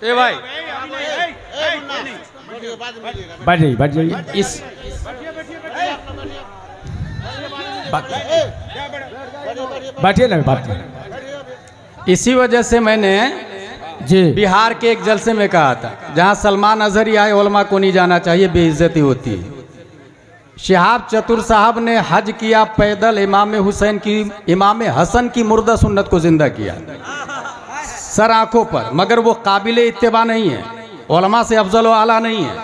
ए भाई बैठ जाइए इस बैठिए ना बात इसी वजह से मैंने जी बिहार के एक जलसे में कहा था, जहां सलमान अजहरी आए उलमा को नहीं जाना चाहिए, बेइज्जती होती है। शिहाब चतुर साहब ने हज किया पैदल, इमाम हसन की मुर्दा सुन्नत को जिंदा किया सर आंखों पर, मगर वो काबिल इत्तिबा नहीं है, उलमा से अफजल व आला नहीं है।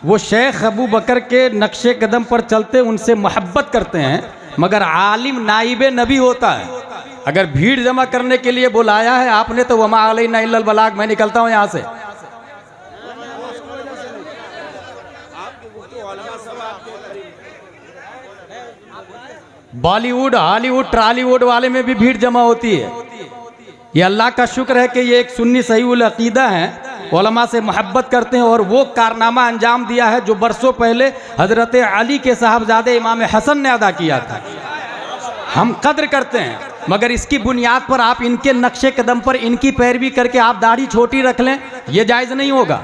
वो शेख अबू बकर के नक्शे कदम पर चलते, उनसे मोहब्बत करते हैं, मगर आलिम नाइबे नबी होता है। अगर भीड़ जमा करने के लिए बुलाया है आपने तो वमा अलैना इल्लल बलाग, मैं निकलता हूं यहां से। बॉलीवुड हॉलीवुड ट्रॉलीवुड वाले में भी भीड़ जमा होती है। ये अल्लाह का शुक्र है कि ये एक सुन्नी सही उल अकीदा है, उलमा से मोहब्बत करते हैं, और वो कारनामा अंजाम दिया है जो बरसों पहले हजरत अली के साहबजादे इमाम हसन ने अदा किया था। हम कद्र करते हैं, मगर इसकी बुनियाद पर आप इनके नक्शे कदम पर इनकी पैरवी करके आप दाढ़ी छोटी रख लें, ये जायज़ नहीं होगा।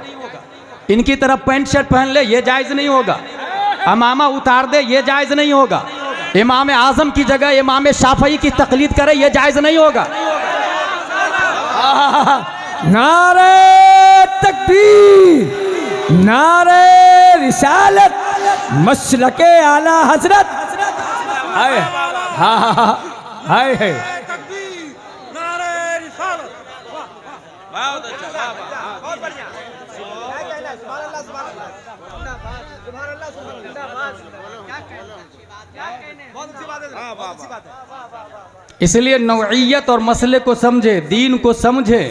इनकी तरफ पैंट शर्ट पहन ले, ये जायज़ नहीं होगा। अमामा उतार दे, ये जायज़ नहीं होगा। इमाम आज़म की जगह इमाम शाफई की तकलीद करे, ये जायज़ नहीं होगा। नारे तकबीर, नारे रिसालत, मसलके आला हजरत। हाय हाय हाय इसलिए नौइयत और मसले को समझे, दीन को समझे,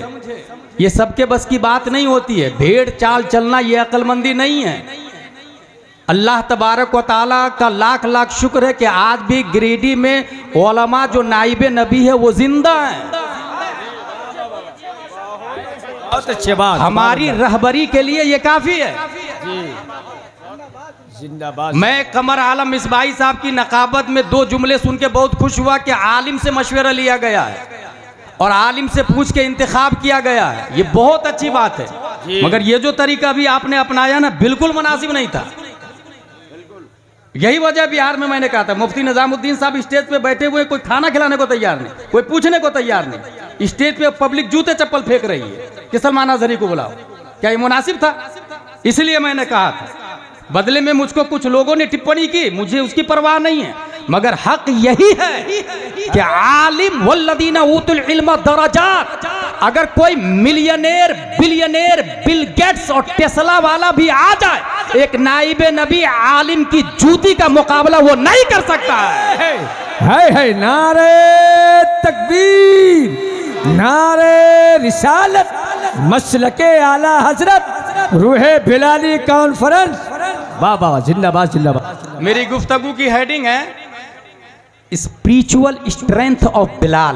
ये सबके बस की बात नहीं होती है। भेड़ चाल चलना ये अक्लमंदी नहीं है। अल्लाह तबारक व ताला का लाख लाख शुक्र है कि आज भी गिरिडीह में उलमा जो नाइबे नबी है वो जिंदा है। बहुत अच्छी बात, हमारी रहबरी के लिए ये काफी है। जिंदाबाद। मैं कमर आलम मिसबाही साहब की नकाबत में 2 जुमले सुन के बहुत खुश हुआ कि आलिम से मशवरा लिया गया है और आलिम से पूछ के इंतखाब किया गया है। ये बहुत अच्छी बात है, मगर ये जो तरीका भी आपने अपनाया ना, बिल्कुल मुनासिब नहीं था। यही वजह बिहार में मैंने कहा था, मुफ्ती निजामुद्दीन साहब स्टेज पे बैठे हुए, कोई खाना खिलाने को तैयार नहीं, कोई पूछने को तैयार नहीं। स्टेज पे पब्लिक जूते चप्पल फेंक रही है कि सलमान अजहरी को बुलाओ। क्या ये मुनासिब था? इसलिए मैंने कहा था। बदले में मुझको कुछ लोगों ने टिप्पणी की, मुझे उसकी परवाह नहीं है, मगर हक यही है कि आलिम वल्लदीना ऊतुल इल्म दरजात। अगर कोई मिलियनेर, बिलियनेर, बिल गेट्स और टेस्ला वाला भी आ जाए, एक नाइबे नबी आलिम की जूती का मुकाबला वो नहीं कर सकता है। है नारे तकबीर, नारे रिसालत, मसलके आला हजरत, रूहे बिलाली कॉन्फ्रेंस। वाह वाह, जिंदाबाद जिंदाबाद। मेरी गुफ्तगू की हेडिंग है स्पिरिचुअल स्ट्रेंथ ऑफ बिलाल।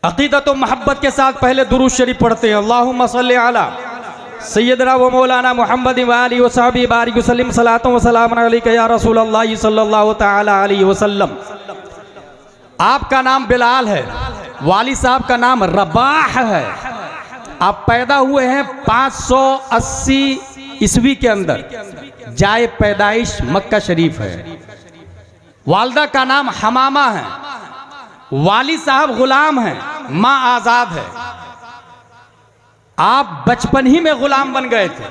अकीदत व मोहब्बत के साथ पहले दुरूद शरीफ पढ़ते हैं। अल्लाहुम्मा सल्ली अला सय्यदना व मौलाना मुहम्मद व आलिहि व सहबी बारिक वसल्लम सलातु व सलामुन अलैका या रसूल अल्लाह सल्लल्लाहु तआला अलैहि वसल्लम। आपका नाम बिलाल है, वाली साहब का नाम रबाह है। आप पैदा हुए हैं 580 ईस्वी के अंदर, जाए पैदाइश मक्का शरीफ है। वालदा का नाम हमामा है, वाली साहब गुलाम हैं, माँ आजाद है। आप बचपन ही में गुलाम बन गए थे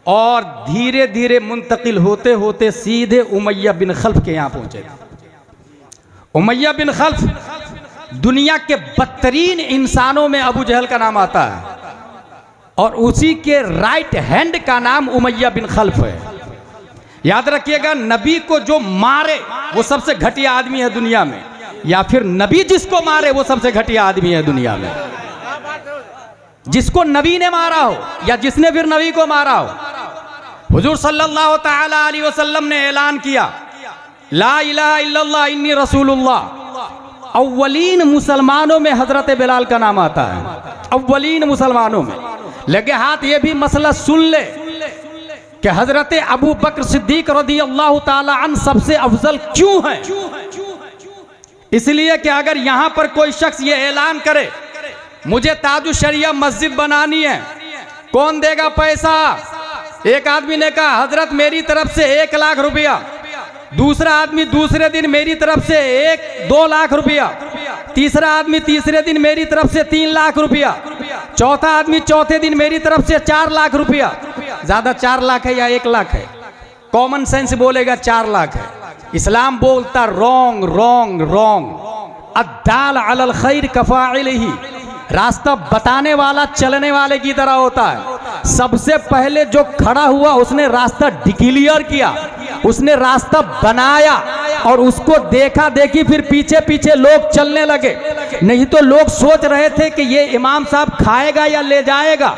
और धीरे धीरे मुंतकिल होते होते सीधे उमैया बिन खल्फ के यहाँ पहुंचे थे। उमैया बिन खल्फ दुनिया के बदतरीन इंसानों में अबू जहल का नाम आता है, और उसी के राइट हैंड का नाम उमैया बिन खल्फ है। याद रखिएगा, नबी को जो मारे वो सबसे घटिया आदमी है दुनिया में, या फिर नबी जिसको मारे वो सबसे घटिया आदमी है दुनिया में। जिसको नबी ने मारा हो या जिसने फिर नबी को मारा हो। हुजूर सल्लल्लाहु तआला अलैहि वसल्लम ने ऐलान किया, ला इलाहा इल्लल्लाह इन्नी रसूलुल्लाह। अव्वलीन मुसलमानों में हजरत बिलाल का नाम आता है, अव्वलीन मुसलमानों में। लगे हाथ ये भी मसला सुन ले कि हजरत अबू बकर सिद्दीक रज़ियल्लाहु ताला अन्हु सबसे अफजल क्यों है। इसलिए कि अगर यहां पर कोई शख्स ये ऐलान करे मुझे ताजुश शरिया मस्जिद बनानी है, कौन देगा पैसा? एक आदमी ने कहा हजरत मेरी तरफ से 1 लाख रुपया, दूसरा आदमी दूसरे दिन मेरी तरफ से 2 लाख रुपया, तीसरा आदमी तीसरे दिन मेरी तरफ से 3 लाख रुपया, चौथा आदमी चौथे दिन मेरी तरफ से 4 लाख रुपया। ज्यादा 4 लाख है या 1 लाख है? कॉमन सेंस बोलेगा 4 लाख है। इस्लाम बोलता रॉन्ग रॉन्ग रॉन्ग। अद्दाल अलल खैर कफाइलिही, रास्ता बताने वाला चलने वाले की तरह होता है। सबसे पहले जो खड़ा हुआ उसने रास्ता डिक्लेयर किया, उसने रास्ता बनाया और उसको देखा देखी फिर पीछे पीछे लोग चलने लगे। नहीं तो लोग सोच रहे थे कि ये इमाम साहब खाएगा या ले जाएगा,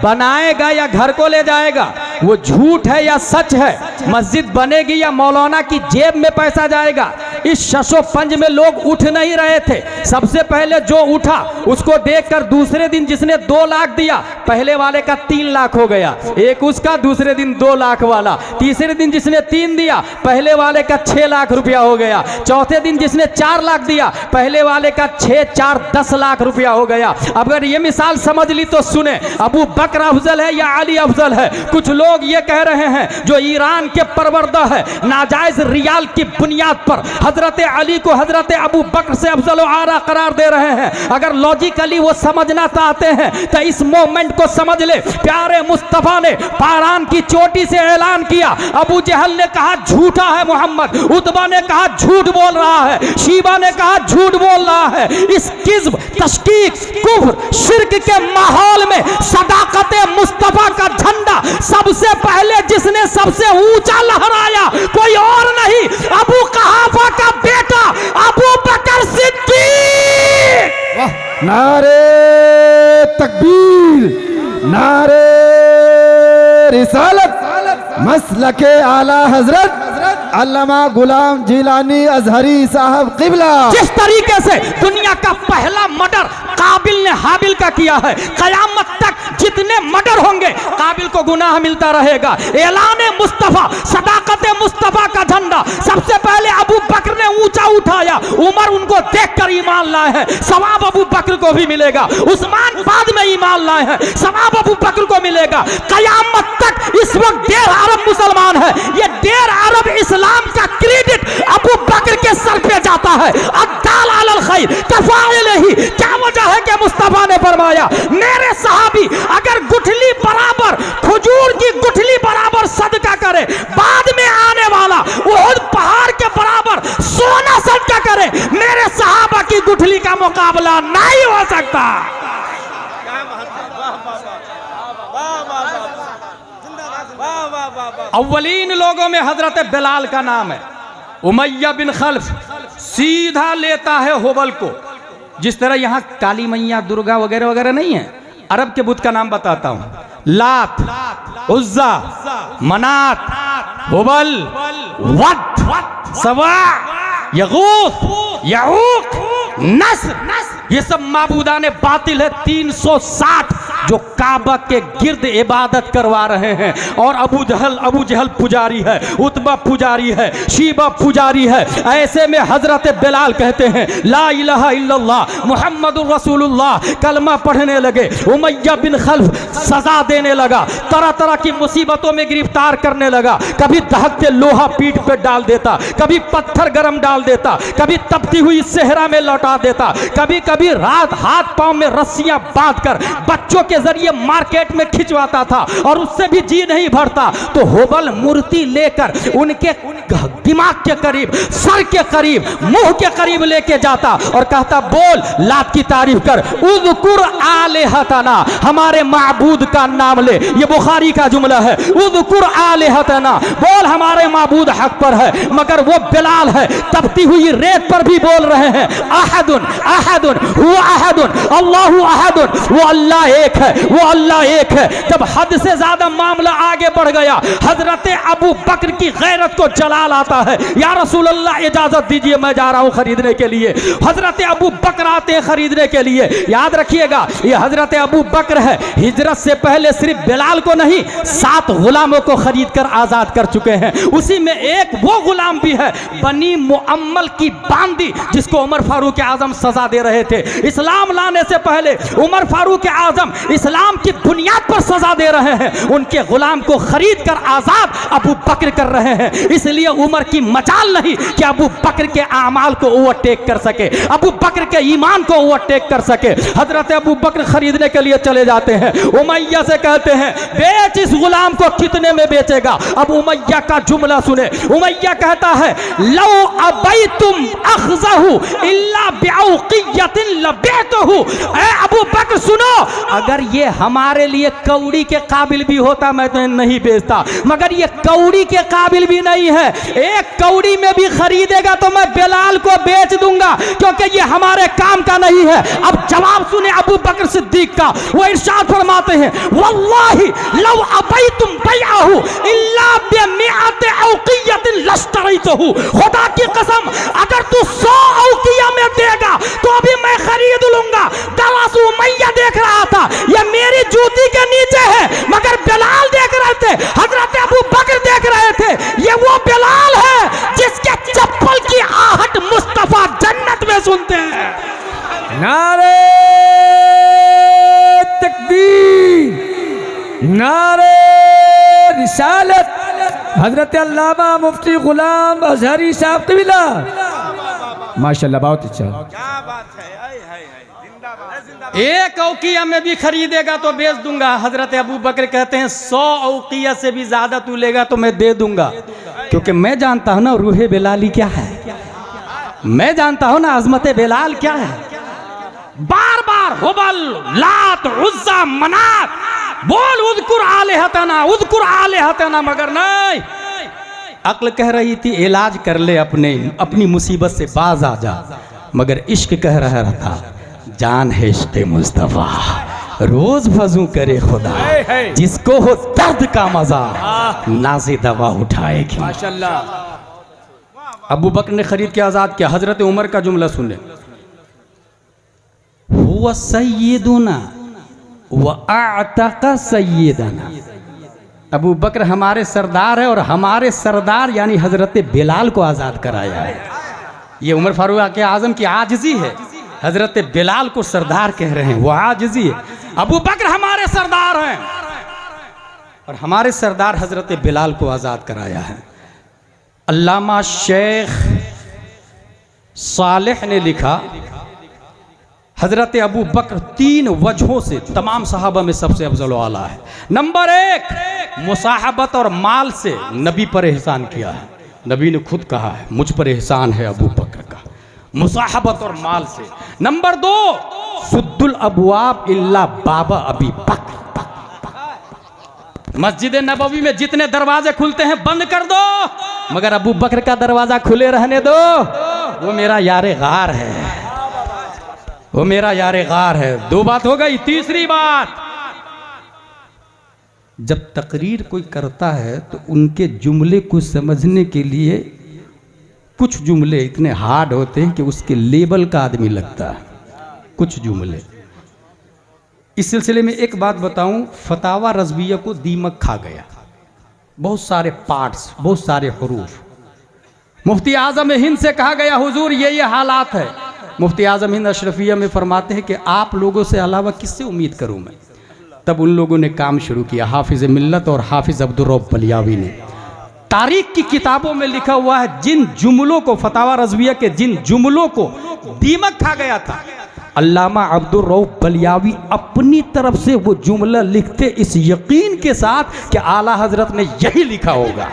बनाएगा या घर को ले जाएगा, वो झूठ है या सच है, मस्जिद बनेगी या मौलाना की जेब में पैसा जाएगा। इस शशो पंज में लोग उठ नहीं रहे थे। सबसे पहले जो उठा उसको देखकर दूसरे दिन जिसने 2 लाख दिया, पहले वाले का 3 लाख हो गया, एक उसका, दूसरे दिन 2 लाख वाला, तीसरे दिन जिसने 3 दिया पहले वाले का 6 लाख रुपया हो गया, चौथे दिन जिसने 4 लाख दिया पहले वाले का 6 4 10 लाख रुपया हो गया। अगर ये मिसाल समझ ली तो सुने, अबू बकर अफजल है या अली अफजल है? कुछ लोग ये कह रहे हैं जो ईरान के परवरदा है, नाजायज रियाल की बुनियाद पर हजरत अली को हजरत अबू बकर से अफजल आरा करार दे रहे हैं। अगर लॉजिकली वो समझना चाहते हैं तो इस मोमेंट को समझ ले। प्यारे मुस्तफा ने पारान की चोटी से ऐलान किया, अबू जहल ने कहा झूठा है मोहम्मद, उतबा ने कहा झूठ बोल रहा है, शीबा ने कहा झूठ बोल रहा है। इस किज़्ब, तशकीक, कुफ्र, शिर्क के माहौल में सदाकत मुस्तफा का झंडा सबसे पहले जिसने सबसे ऊंचा लहराया कोई और नहीं, अबू कहाफा का बेटा अबू बकर सिद्दीक। नारे तकबीर, नारे रिसालत, मसलके आला हजरत अल्लामा गुलाम जिलानी अजहरी साहब किबला। जिस तरीके से दुनिया का पहला मर्डर काबिल ने हाबिल का किया है, कयामत तक जितने मर्डर होंगे काबिल को गुनाह मिलता रहेगा। ऐलान मुस्तफा, सदाकत मुस्तफा का झंडा सबसे पहले अबू बकर ने ऊंचा उठाया, उमर उनको देखकर ईमान लाए हैं, सवाब अबू बकर को भी मिलेगा। उस्मान बाद में ईमान लाए हैं, सवाब अबू बकर को मिलेगा। कयामत तक इस वक्त 1.5 अरब मुसलमान है, ये 1.5 अरब इस्लाम का क्रेडिट अबू बकर के सर पे जाता है। अद्दाल अलल खैर कफाइलिही, क्या वजह है कि मुस्तफा ने फरमाया मेरे सहाबी अगर गुठली बराबर, खजूर की गुठली बराबर सदका करे, बाद में आने वाला उहुद पहाड़ के बराबर सोना सदका करे, मेरे सहाबा की गुठली का मुकाबला नहीं हो सकता। अव्वलीन लोगों में हजरत बिलाल का नाम है। उमैया बिन खल्फ सीधा लेता है होबल को। जिस तरह यहाँ काली मैया, दुर्गा वगैरह वगैरह नहीं है, अरब के बुत का नाम बताता हूँ, लात, उज्जा, मनात, होबल, वद, सवा, यगूस, यऊक, नस्र, ये सब माबूदाने बातिल है 360 जो काबा के गिर्द इबादत करवा रहे हैं। और अबू जहल पुजारी है, उतबा पुजारी है, शीबा पुजारी है। ऐसे में हजरत बिलाल कहते हैं ला इलाहा इल्लल्लाह मुहम्मदुर रसूलुल्लाह, कलमा पढ़ने लगे। उमैया बिन खल्फ सजा देने लगा, तरह तरह की मुसीबतों में गिरफ्तार करने लगा। कभी दहकते लोहा पीठ पे डाल देता, कभी पत्थर गरम डाल देता, कभी तपती हुई सेहरा में लौटा देता, कभी कभी रात हाथ पांव में रस्सियां बांधकर बच्चों के जरिए मार्केट में खिंचवाता था और उससे भी जी नहीं भरता तो होबल मूर्ति लेकर उनके दिमाग के करीब, सर के करीब, मुंह के करीब लेके जाता और कहता बोल लात की तारीफ कर, उज़कुर आलिहतना, हमारे माबूद का नाम ले। ये बुखारी का जुमला है, उज़कुर आलिहतना, बोल हमारे माबूद हक पर है। मगर वो बिलाल है तपती हुई रेत पर भी बोल रहे हैं अहदुन अहदुन हुवा अहदुन अल्लाहु अहदुन, वो अल्लाह एक है, वो अल्लाह एक है। जब हद से ज्यादा मामला आगे बढ़ गया, हजरत अबू बकर की गैरत को जलाल आता है, या रसूल अल्लाह इजाजत दीजिए मैं जा रहा हूं खरीदने के लिए। हजरत अबू बकर आते हैं खरीदने के लिए। याद रखिएगा ये हजरत अबू बकर है, हिजरत से पहले सिर्फ बिलाल को नहीं 7 गुलामों को खरीद कर आजाद कर चुके हैं। उसी में एक वो गुलाम भी है बनी मुअम्मल की बांदी, जिसको उमर फारूक आजम सजा दे रहे थे। इस्लाम लाने से पहले उमर फारूक आजम इस्लाम की बुनियाद पर सजा दे रहे हैं, उनके गुलाम को खरीद कर आजाद अबू बकर कर रहे हैं। इसलिए उमर की मजाल नहीं कि अबू बकर के आमाल को ओवरटेक कर सके, अबू बकर के ईमान को ओवरटेक कर सके। हजरत अबू बकर खरीदने के लिए चले जाते हैं। उमैया से कहते हैं बेच इस गुलाम को, कितने में बेचेगा? अब उमैया का जुमला सुने। उमैया कहता है लौ अबैतुम अखज़हु इल्ला बिऔक़ियतिन लबैतहु। ए अबू बकर सुनो, अगर ये हमारे लिए कौड़ी के काबिल भी होता मैं तो नहीं बेचता, मगर ये कौड़ी के काबिल भी नहीं है। एक कौड़ी में भी खरीदेगा तो मैं बिलाल को बेच दूंगा, क्योंकि ये हमारे काम का नहीं है। अब जवाब सुने अबू बकर सिद्दीक का, वो इरशाद फरमाते हैं वल्लाहि लौ अबैतुम बैअहु इल्ला बिमिअति औक़ियतिन लश्तरैतहु। खुदा की कसम अगर तू 100 औक़िया में देगा तो भी मैं खरीद लूंगा। दरअसल उमैया देख रहा था ये मेरी जूती के नीचे है, मगर बिलाल देख रहे थे, हजरत अबू बकर देख रहे थे ये वो बिलाल है जिसके चप्पल की आहट मुस्तफा जन्नत में सुनते हैं। नारे तकबीर, नारे रिसालत। हजरत अल्लामा मुफ्ती गुलाम अजहरी साहब कबीला, माशाल्लाह बहुत अच्छा। एक औकिया में भी खरीदेगा तो बेच दूंगा। हजरत अबू बकर कहते हैं 100 औकिया से भी ज्यादा तू लेगा तो मैं दे दूंगा, क्योंकि मैं जानता हूं ना रूहे बिलाली क्या है, मैं जानता हूं ना अजमत बिलाल क्या है। बार बार हुबल लात उज्जा मनात बोल उज़कुर आलिहतना उज़कुर आलिहतना, मगर नहीं, अक्ल कह रही थी इलाज कर ले अपनी मुसीबत से बाज आ जा, मगर इश्क कह रहा था जान है इश्क़ मुस्तफ़ा रोज वज़ू करे खुदा, जिसको हो दर्द का मजा नाज़े दवा उठाएगी। माशाल्लाह। अबू बकर ने खरीद के आजाद किया। हजरत उमर का जुमला सुने, हुवा सय्यदुना व अअतक़ सय्यदना। अबू बकर हमारे सरदार है और हमारे सरदार यानी हजरत बिलाल को आजाद कराया है। ये उमर फारूक आजम की आजिज़ी है, हजरत बिलाल को सरदार कह रहे हैं, वो आजिज़ी है। अबू बकर हमारे सरदार हैं और हमारे सरदार हजरत बिलाल को आजाद कराया है। अल्लामा शेख सालेह ने लिखा हजरत अबू बकर 3 वजहों से तमाम सहाबा में सबसे अफजल आला है। नंबर 1 मुसाहबत और माल से नबी पर एहसान किया है। नबी ने खुद कहा है मुझ पर एहसान है अबू बकर का, मुसाहबत और माल से। नंबर 2 सुद्दुल अबवाब इल्ला बाबा अबी बकर। मस्जिद नबवी में जितने दरवाजे खुलते हैं बंद कर दो, मगर अबू बकर का दरवाजा खुले रहने दो। वो मेरा यारे गार है, वो मेरा यारे गार है। 2 बात हो गई। तीसरी बात, जब तकरीर कोई करता है तो उनके जुमले को समझने के लिए कुछ जुमले इतने हार्ड होते हैं कि उसके लेवल का आदमी लगता है। कुछ जुमले, इस सिलसिले में एक बात बताऊं, फतावा रज़विया को दीमक खा गया। बहुत सारे पार्ट्स, बहुत सारे हुरूफ। मुफ्ती आज़म हिंद से कहा गया हुजूर ये हालात है। मुफ्ती आज़म हिंद अशरफिया में फरमाते हैं कि आप लोगों से अलावा किससे उम्मीद करूं मैं। तब उन लोगों ने काम शुरू किया, हाफिज़ मिल्लत और हाफिज़ अब्दुर रऊफ़ बलियावी ने। तारीख की किताबों में लिखा हुआ है जिन जुमलों को, फतावा रज़विया के जिन जुमलों को दीमक खा गया था, अल्लामा अब्दुर रऊफ़ बलियावी अपनी तरफ से वो जुमला लिखते इस यकीन के साथ कि आला हजरत ने यही लिखा होगा,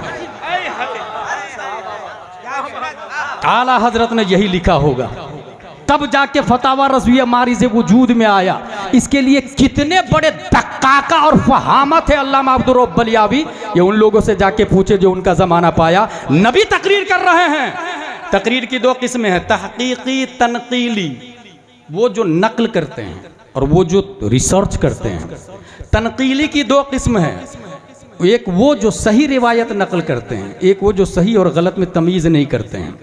आला हजरत ने यही लिखा होगा। तब जाके फतावा रज़विया मारिज़ वजूद में आया। इसके लिए कितने बड़े दक्काका और फहामत है अल्लामा अब्दुर रऊफ़ बलियावी, ये उन लोगों से जाके पूछे जो उनका ज़माना पाया। नबी तकरीर कर रहे हैं। तकरीर की 2 किस्में हैं, तहक़ीक़ी, तनक़ीली। वो जो नक़ल करते हैं, और वो जो रिसर्च करते हैं, तनकीली की दो किस्म है, एक वो जो सही रिवायत नकल करते हैं, एक वो जो सही और गलत में तमीज़ नहीं करते हैं।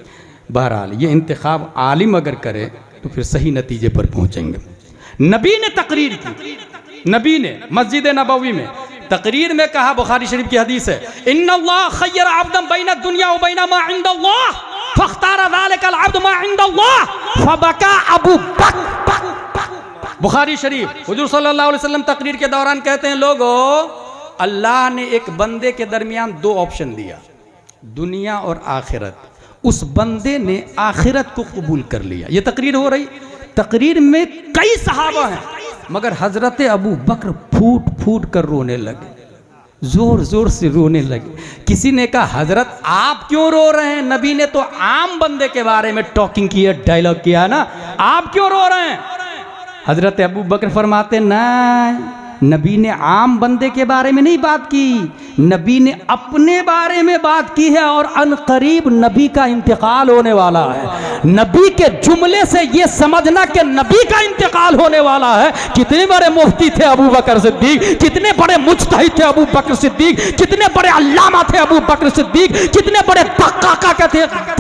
बहरहाल ये इंतखाब आलिम अगर करे तो फिर सही नतीजे पर पहुंचेंगे। नबी ने तकरीर की, नबी ने मस्जिद नबवी में तकरीर में कहा, बुखारी शरीफ की हदीस है, इन्नल्लाह खय्यर अब्दन बैन दुनिया व बैन मा इंदल्लाह फख्तार ज़ालिकल अब्द मा इंदल्लाह फबका अबू बकर। बुखारी शरीफ हुजूर सल्लल्लाहु अलैहि वसल्लम तकरीर के दौरान कहते हैं, लोगों अल्लाह ने एक बंदे के दरमियान दो ऑप्शन दिया, दुनिया और आखिरत। उस बंदे ने आखिरत को कबूल कर लिया। ये तकरीर हो रही, तकरीर में कई सहाबा हैं, मगर हजरत अबू बकर फूट फूट कर रोने लगे, जोर जोर से रोने लगे। किसी ने कहा, हजरत आप क्यों रो रहे हैं? नबी ने तो आम बंदे के बारे में टॉकिंग किया, डायलॉग किया ना, आप क्यों रो रहे हैं? हजरत अबू बकर फरमाते, नहीं, नबी ने आम बंदे के बारे में नहीं बात की, नबी ने अपने बारे में बात की है, और अनकरीब नबी का इंतकाल होने वाला है। नबी के जुमले से ये समझना कि नबी का इंतकाल होने वाला है। कितने बड़े मुफ्ती थे अबू बकर सिद्दीक, कितने बड़े मुज्तहिद थे अबू बकर सिद्दीक, कितने बड़े अल्लामा थे अबू बकर सिद्दीक, कितने बड़े दक्काका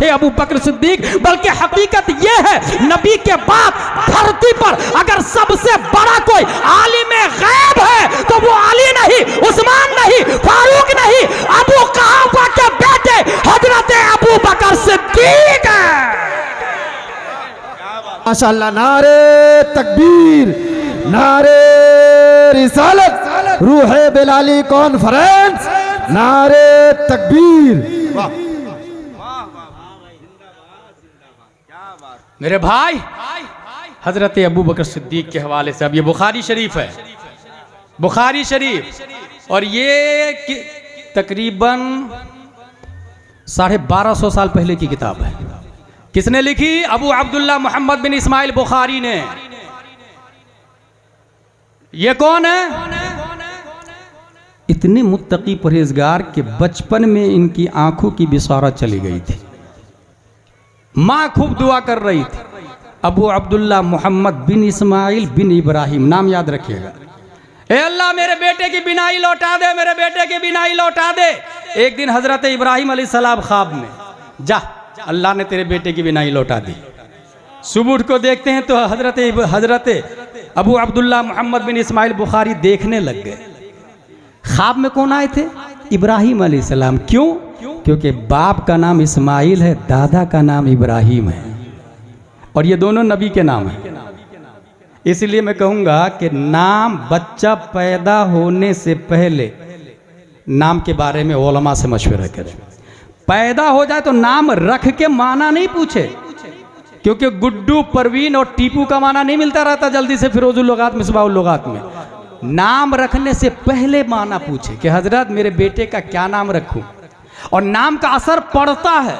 थे अबू बकर सिद्दीक। बल्कि हकीकत ये है, नबी के बाद धरती पर अगर सबसे बड़ा कोई आलिम गैब है तो वो अली नहीं, उस्मान नहीं, फारूक नहीं, अबू कुहाफा के बेटे हजरत अबू बकर सिद्दीक है। माशाअल्लाह, नारे तकबीर, नारे रिसालत, रूहे बिलाली कॉन्फ्रेंस, नारे तकबीर। मेरे भाई, हजरत अबू बकर सिद्दीक के हवाले से अब ये बुखारी शरीफ है, बुखारी शरीफ, और ये तकरीबन 1250 साल पहले की किताब है। किसने लिखी? अबू अब्दुल्ला मोहम्मद बिन इस्माइल बुखारी ने। ये कौन है? इतने मुत्तकी परहेजगार के बचपन में इनकी आंखों की बिसारत चली गई थी, माँ खूब दुआ कर रही थी। अबू अब्दुल्ला मोहम्मद बिन इस्माइल बिन इब्राहिम, नाम याद रखिएगा। ए अल्लाह मेरे बेटे की बिनाई लौटा दे, मेरे बेटे की बिनाई लौटा दे। एक दिन हजरत इब्राहिम अलैहिस्सलाम ख्वाब में, जा अल्लाह ने तेरे बेटे की बिनाई लौटा दी। सुबह को देखते हैं तो हजरत अबू अब्दुल्ला मोहम्मद बिन इस्माइल बुखारी देखने लग गए। ख्वाब में कौन आए थे? इब्राहिम अलैहिस्सलाम। क्यों? क्योंकि बाप का नाम इस्माइल है, दादा का नाम इब्राहिम है, और ये दोनों नबी के नाम हैं। इसलिए मैं कहूँगा कि नाम बच्चा पैदा होने से पहले नाम के बारे में उलमा से मशवरा करें। पैदा हो जाए तो नाम रख के माना नहीं पूछे, क्योंकि गुड्डू, परवीन और टीपू का माना नहीं मिलता रहता जल्दी से फिरोजुल लुगात, मिसबाहुल लुगात में। नाम रखने से पहले माना पूछे कि हजरत मेरे बेटे का क्या नाम रखूं, और नाम का असर पड़ता है।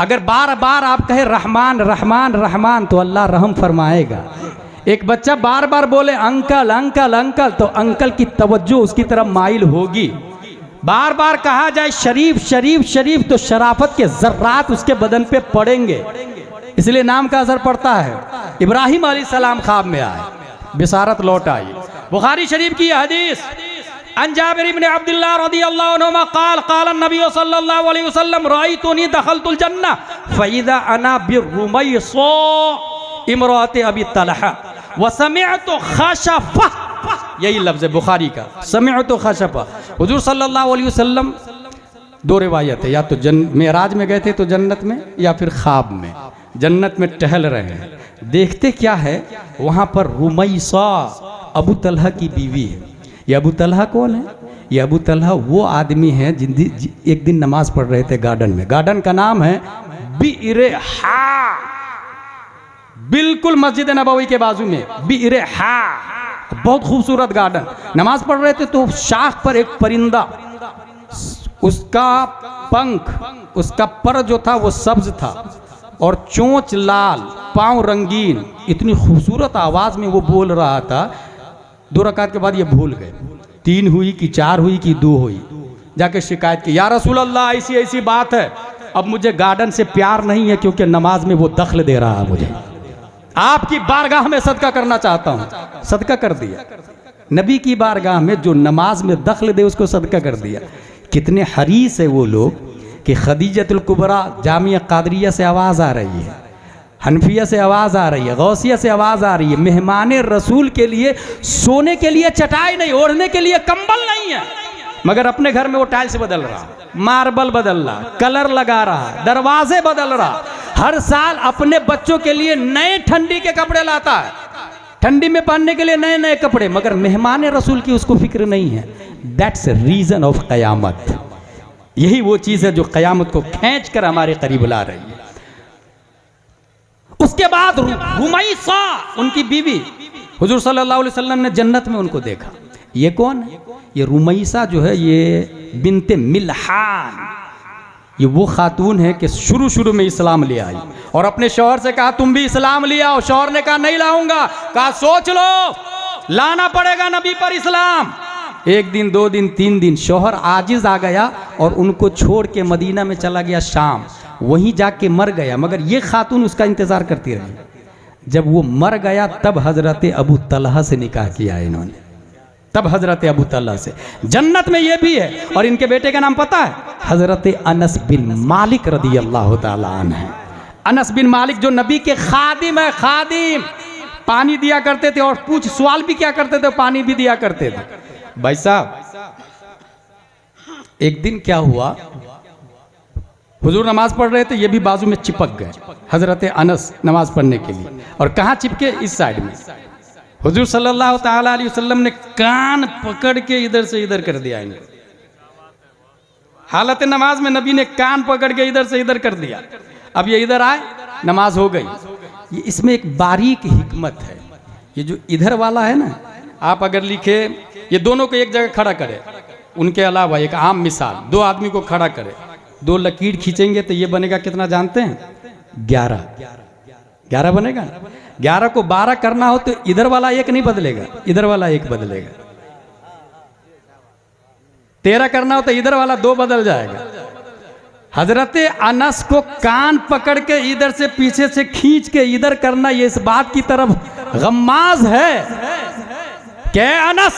अगर बार बार आप कहे रहमान रहमान रहमान तो अल्लाह रहम फरमाएगा। एक बच्चा बार बार बोले अंकल अंकल अंकल तो अंकल की तवज्जो उसकी तरफ माइल होगी। बार बार कहा जाए शरीफ शरीफ शरीफ तो शराफत के जर्रात उसके बदन पे पड़ेंगे। इसलिए नाम का असर पड़ता है। इब्राहिम अलैहिस्सलाम ख्वाब में आए, बिसारत लौट आई। बुखारी शरीफ की हदीस, अन जाबिर इब्न अब्दुल्लाह रदियल्लाहु अन्हुमा क़ाल क़ाल नबी सल्लल्लाहु अलैहि वसल्लम रअयतुनी दखलतुल जन्नह फ़इज़ा अना बिरुमैसा इमरात अबी तलहा व समिअतु खशफ़ा। यही लफ्ज़ है बुखारी का, समिअतु खशफ़ा। हुजूर सल्लल्लाहु अलैहि वसल्लम, दो रिवायत है, या तो मेराज में गए थे तो जन्नत में, या फिर ख्वाब में। जन्नत में टहल रहे हैं, देखते क्या है वहाँ पर रुमैसा अबू तलहा की बीवी है। ये अबू तलहा कौन है? ये अबू तलहा वो आदमी है एक दिन नमाज पढ़ रहे थे गार्डन में। गार्डन का नाम है बिइरे हा, बिल्कुल मस्जिद नबवी के बाजू में बिइरे हा, बहुत खूबसूरत गार्डन। नमाज पढ़ रहे थे तो शाख पर एक परिंदा, उसका पंख, उसका पर जो था वो सब्ज था और चोंच लाल, पांव रंगीन, इतनी खूबसूरत आवाज में वो बोल रहा था। 2 रकात के बाद ये भूल गए, 3 हुई कि 4 हुई कि 2 हुई। जाके शिकायत की, या रसूल अल्लाह ऐसी ऐसी बात है, अब मुझे गार्डन से प्यार नहीं है क्योंकि नमाज में वो दखल दे रहा है मुझे। आपकी बारगाह में सदका करना चाहता हूं, सदका कर दिया। नबी की बारगाह में जो नमाज में दखल दे उसको सदका कर दिया। कितने हरीस है वो लोग कि खदीजतुल कुबरा जामिया कादरिया से आवाज़ आ रही है, हनफिया से आवाज़ आ रही है, गौसिया से आवाज़ आ रही है, मेहमान रसूल के लिए सोने के लिए चटाई नहीं, ओढ़ने के लिए कंबल नहीं है, मगर अपने घर में वो टाइल्स बदल रहा, मार्बल बदल रहा, कलर लगा रहा, दरवाजे बदल रहा, हर साल अपने बच्चों के लिए नए ठंडी के कपड़े लाता है, ठंडी में पहनने के लिए नए नए कपड़े, मगर मेहमान रसूल की उसको फिक्र नहीं है। दैट्स रीजन ऑफ क़यामत। यही वो चीज़ है जो क़यामत को खींच कर हमारे करीब ला रही है। उसके बाद रुमैसा उनकी बीवी, हुजूर सल्लल्लाहु अलैहि वसल्लम ने जन्नत में उनको देखा। ये कौन है? ये रुमैसा जो है ये बिनते मिल्हान, ये वो खातून है कि शुरू में इस्लाम ले आई और अपने शौहर से कहा तुम भी इस्लाम ले आओ। शौहर ने कहा नहीं लाऊंगा। कहा सोच लो, लाना पड़ेगा नबी पर इस्लाम। एक दिन, 2 दिन, 3 दिन, शौहर आजिज आ गया और उनको छोड़ के मदीना में चला गया शाम, वहीं जाके मर गया। मगर ये खातून उसका इंतज़ार करती रही। जब वो मर गया तब हज़रत अबू तलहा से निकाह किया इन्होंने, तब हज़रत अबू तलहा से। जन्नत में ये भी है। और इनके बेटे का नाम पता है? हज़रत अनस बिन मालिक रदी अल्लाह ताला अन्हु है। अनस बिन मालिक जो नबी के खादिम है, खादिम, पानी दिया करते थे और पूछ सवाल भी क्या करते थे, पानी भी दिया करते थे। भाई साहब, एक दिन क्या हुआ, हुजूर नमाज पढ़ रहे थे, ये भी बाजू में चिपक गए हजरत अनस नमाज पढ़ने के लिए। और कहाँ चिपके? इस साइड में। हुजूर सल्लल्लाहु ताला अलैहि वसल्लम ने कान पकड़ के इधर से इधर कर दिया इनको। हालत नमाज में नबी ने कान पकड़ के इधर से इधर कर दिया। अब ये इधर आए, नमाज हो गई। ये इसमें एक बारीक हिकमत है। ये जो इधर वाला है ना, आप अगर लिखे ये दोनों को एक जगह खड़ा करे, उनके अलावा एक आम मिसाल, 2 आदमी को खड़ा करे, 2 लकीर खींचेंगे तो ये बनेगा कितना जानते हैं? 11 बनेगा। 11 को 12 करना हो तो इधर वाला एक नहीं बदलेगा, इधर वाला एक बदलेगा। 13 करना हो तो इधर वाला 2 बदल जाएगा। हजरत अनस को कान पकड़ के इधर से पीछे से खींच के इधर करना, ये इस बात की तरफ गम्माज है कि अनस,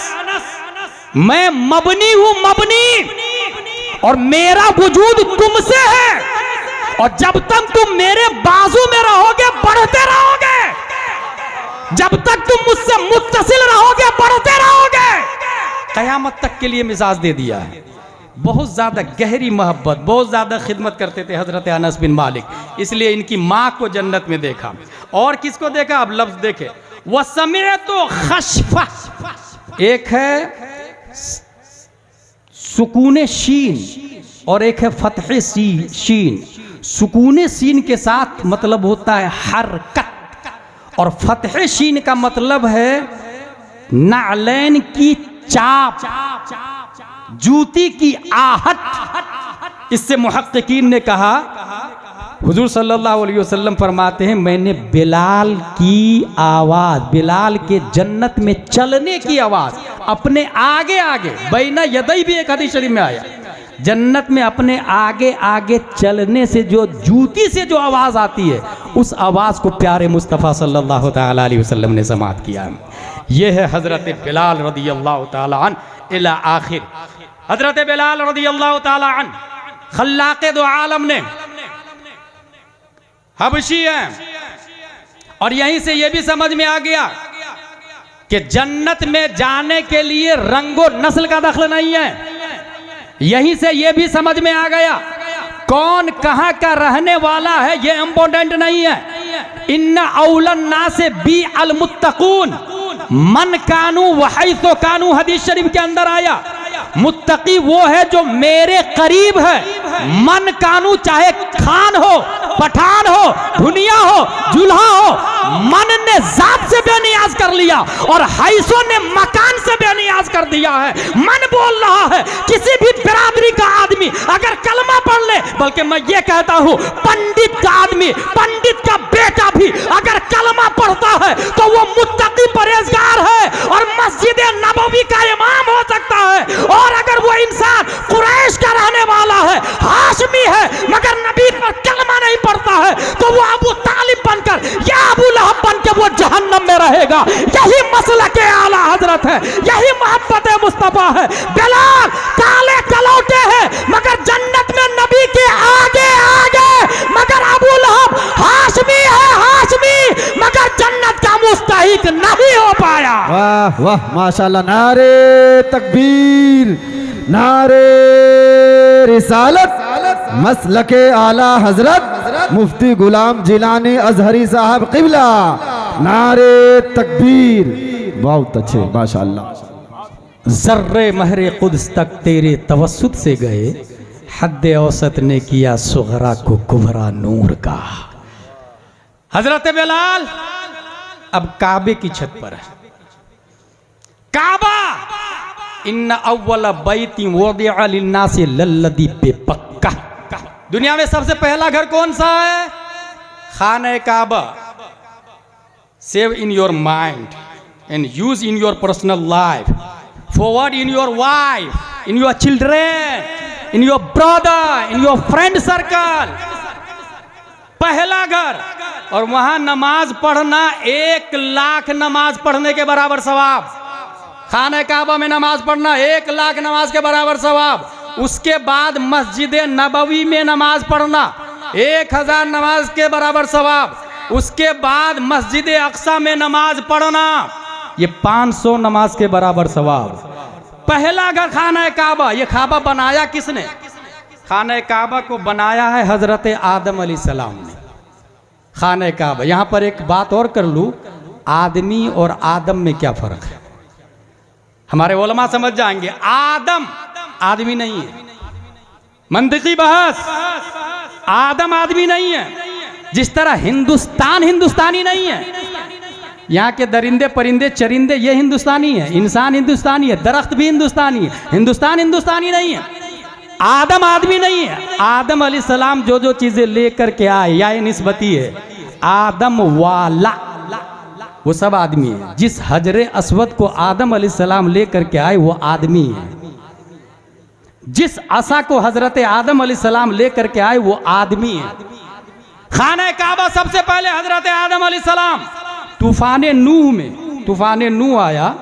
मैं मबनी हूं, मबनी, और मेरा वजूद तुमसे है, और जब तक तुम मेरे बाजू में रहोगे बढ़ते रहोगे, जब तक तुम मुझसे मुत्तसिल रहोगे बढ़ते रहोगे। कयामत तक के लिए मिजाज दे दिया है। बहुत ज्यादा गहरी मोहब्बत, बहुत ज्यादा खिदमत करते थे हजरत अनस बिन मालिक, इसलिए इनकी माँ को जन्नत में देखा। और किसको देखा? अब लफ्ज देखे, वह समय तो खशफा, एक है सुकून शीन और एक है फतह शीन। सुकून शीन के साथ मतलब होता है हरकत, और फतह शीन का मतलब है नालैन की चाप, जूती की आहट। इससे मुहक्किकीन ने कहा, हुजूर सल्लल्लाहु अलैहि वसल्लम फरमाते हैं मैंने बिलाल की आवाज़, बिलाल के जन्नत में चलने की आवाज़ अपने आगे आगे, बैना यदई भी एक हदीस शरीफ में आया, जन्नत में अपने आगे आगे चलने से जो जूती से जो आवाज़ आती है, उस आवाज़ को प्यारे मुस्तफ़ा सल्लल्लाहु ताला अलैहि वसल्लम ने समाअत किया। ये है हज़रत बिलाल रदी अल्लाह ताला अन्हु इला आखिर। हज़रत बिलाल रदी अल्लाह ताला अन्हु खल्लाक़े दो आलम ने, हबशी है, और यहीं से यह भी समझ में आ गया कि जन्नत में जाने के लिए रंगो नस्ल का दखल नहीं है। यहीं से यह भी समझ में आ गया कौन कहां का रहने वाला है, यह इंपॉर्टेंट नहीं है। इन्ना औलन नासे बी अल मुत्तकून मन कानू वहैसो कानू, हदीस शरीफ के अंदर आया, मुत्तकी वो है जो मेरे करीब है। मन कानू, चाहे खान हो, पठान हो, दुनिया हो, जुल्हा हो, मन ने जात से बेनियाज कर लिया और हैसो ने मकान से बेनियाज कर दिया है। मन बोल रहा है किसी भी बिरादरी का आदमी अगर कलमा पढ़ ले, बल्कि मैं ये कहता हूं पंडित का आदमी, पंडित का बेटा भी अगर कलमा पढ़ता है तो वो मुत्तकी परहेजगार है और मस्जिद नबवी का इमाम हो सकता है। और अगर वो इंसान कुरैश का रहने वाला है, हाशमी है, मगर नबी पर कलमा नहीं पढ़ता है, तो वो अबू तालिब बनकर या अबू लहब बन के रहेगा। यही मसलक आला हजरत है, यही मोहब्बत मुस्तफा है। बिलाल काले कलौटे हैं मगर जन्नत में नबी के आगे आगे, मगर अबू लहब हाशमी है, हाशमी मगर जन्नत का मुस्तहिक नहीं हो पाया। वाह वाह माशाल्लाह। नारे तकबीर, नारे रिसालत, मसलके आला हजरत मुफ्ती गुलाम जिलानी अजहरी साहब क़िबला। नारे तकबीर, बहुत अच्छे माशाल्लाह। जर्रे महरे कुद्स तक तेरे तवस्सुत से गए, हद औसत ने किया सुगरा को कुबरा नूर का। हजरत बिलाल अब काबे की छत पर है। काबा इन्ना अव्वल बैती वुदिअ लिन्नासि लल्लज़ी बेपक्का। दुनिया में सबसे पहला घर कौन सा है? खाने काबा। Save in your mind and use in your personal life, forward in your wife, in your children, in your brother, in your friend circle. पहला घर, और वहां नमाज पढ़ना 1 लाख नमाज पढ़ने के बराबर सवाब। खाने काबा में नमाज पढ़ना 1 लाख नमाज के बराबर सवाब। उसके बाद मस्जिद नबवी में नमाज पढ़ना 1000 नमाज के बराबर सवाब। उसके बाद मस्जिद अक्सा में नमाज पढ़ना ये 500 नमाज के बराबर सवाब। पहला घर खाना काबा। ये काबा बनाया किसने? खाना काबा को बनाया है हजरत आदम अलैहिस्सलाम ने। खाना काबा, यहां पर एक बात और कर लूं, आदमी और आदम में क्या फर्क है? हमारे उलमा समझ जाएंगे। आदम आदमी नहीं है, मंतिकी बहस। आदम आदमी नहीं है, जिस तरह हिंदुस्तान हिंदुस्तानी नहीं है। यहाँ के दरिंदे परिंदे चरिंदे ये हिंदुस्तानी है, इंसान हिंदुस्तानी है, दरख्त भी हिंदुस्तानी है। हिंदुस्तान हिंदुस्तानी नहीं है, आदम आदमी नहीं है। आदम अलैहिस्सलाम जो जो चीजें लेकर के आए, या ये निस्बती है, आदम वाला वो सब आदमी है। जिस हजरे अस्वद को आदम अलैहिस्सलाम लेकर के आए वो आदमी है। जिस असा को हजरत आदम अलैहिस्सलाम लेकर के आए वो आदमी है। खाना काबा सबसे पहले हजरत आदम अलैहिस्सलाम तूफान नूह में, तूफान नूह आया,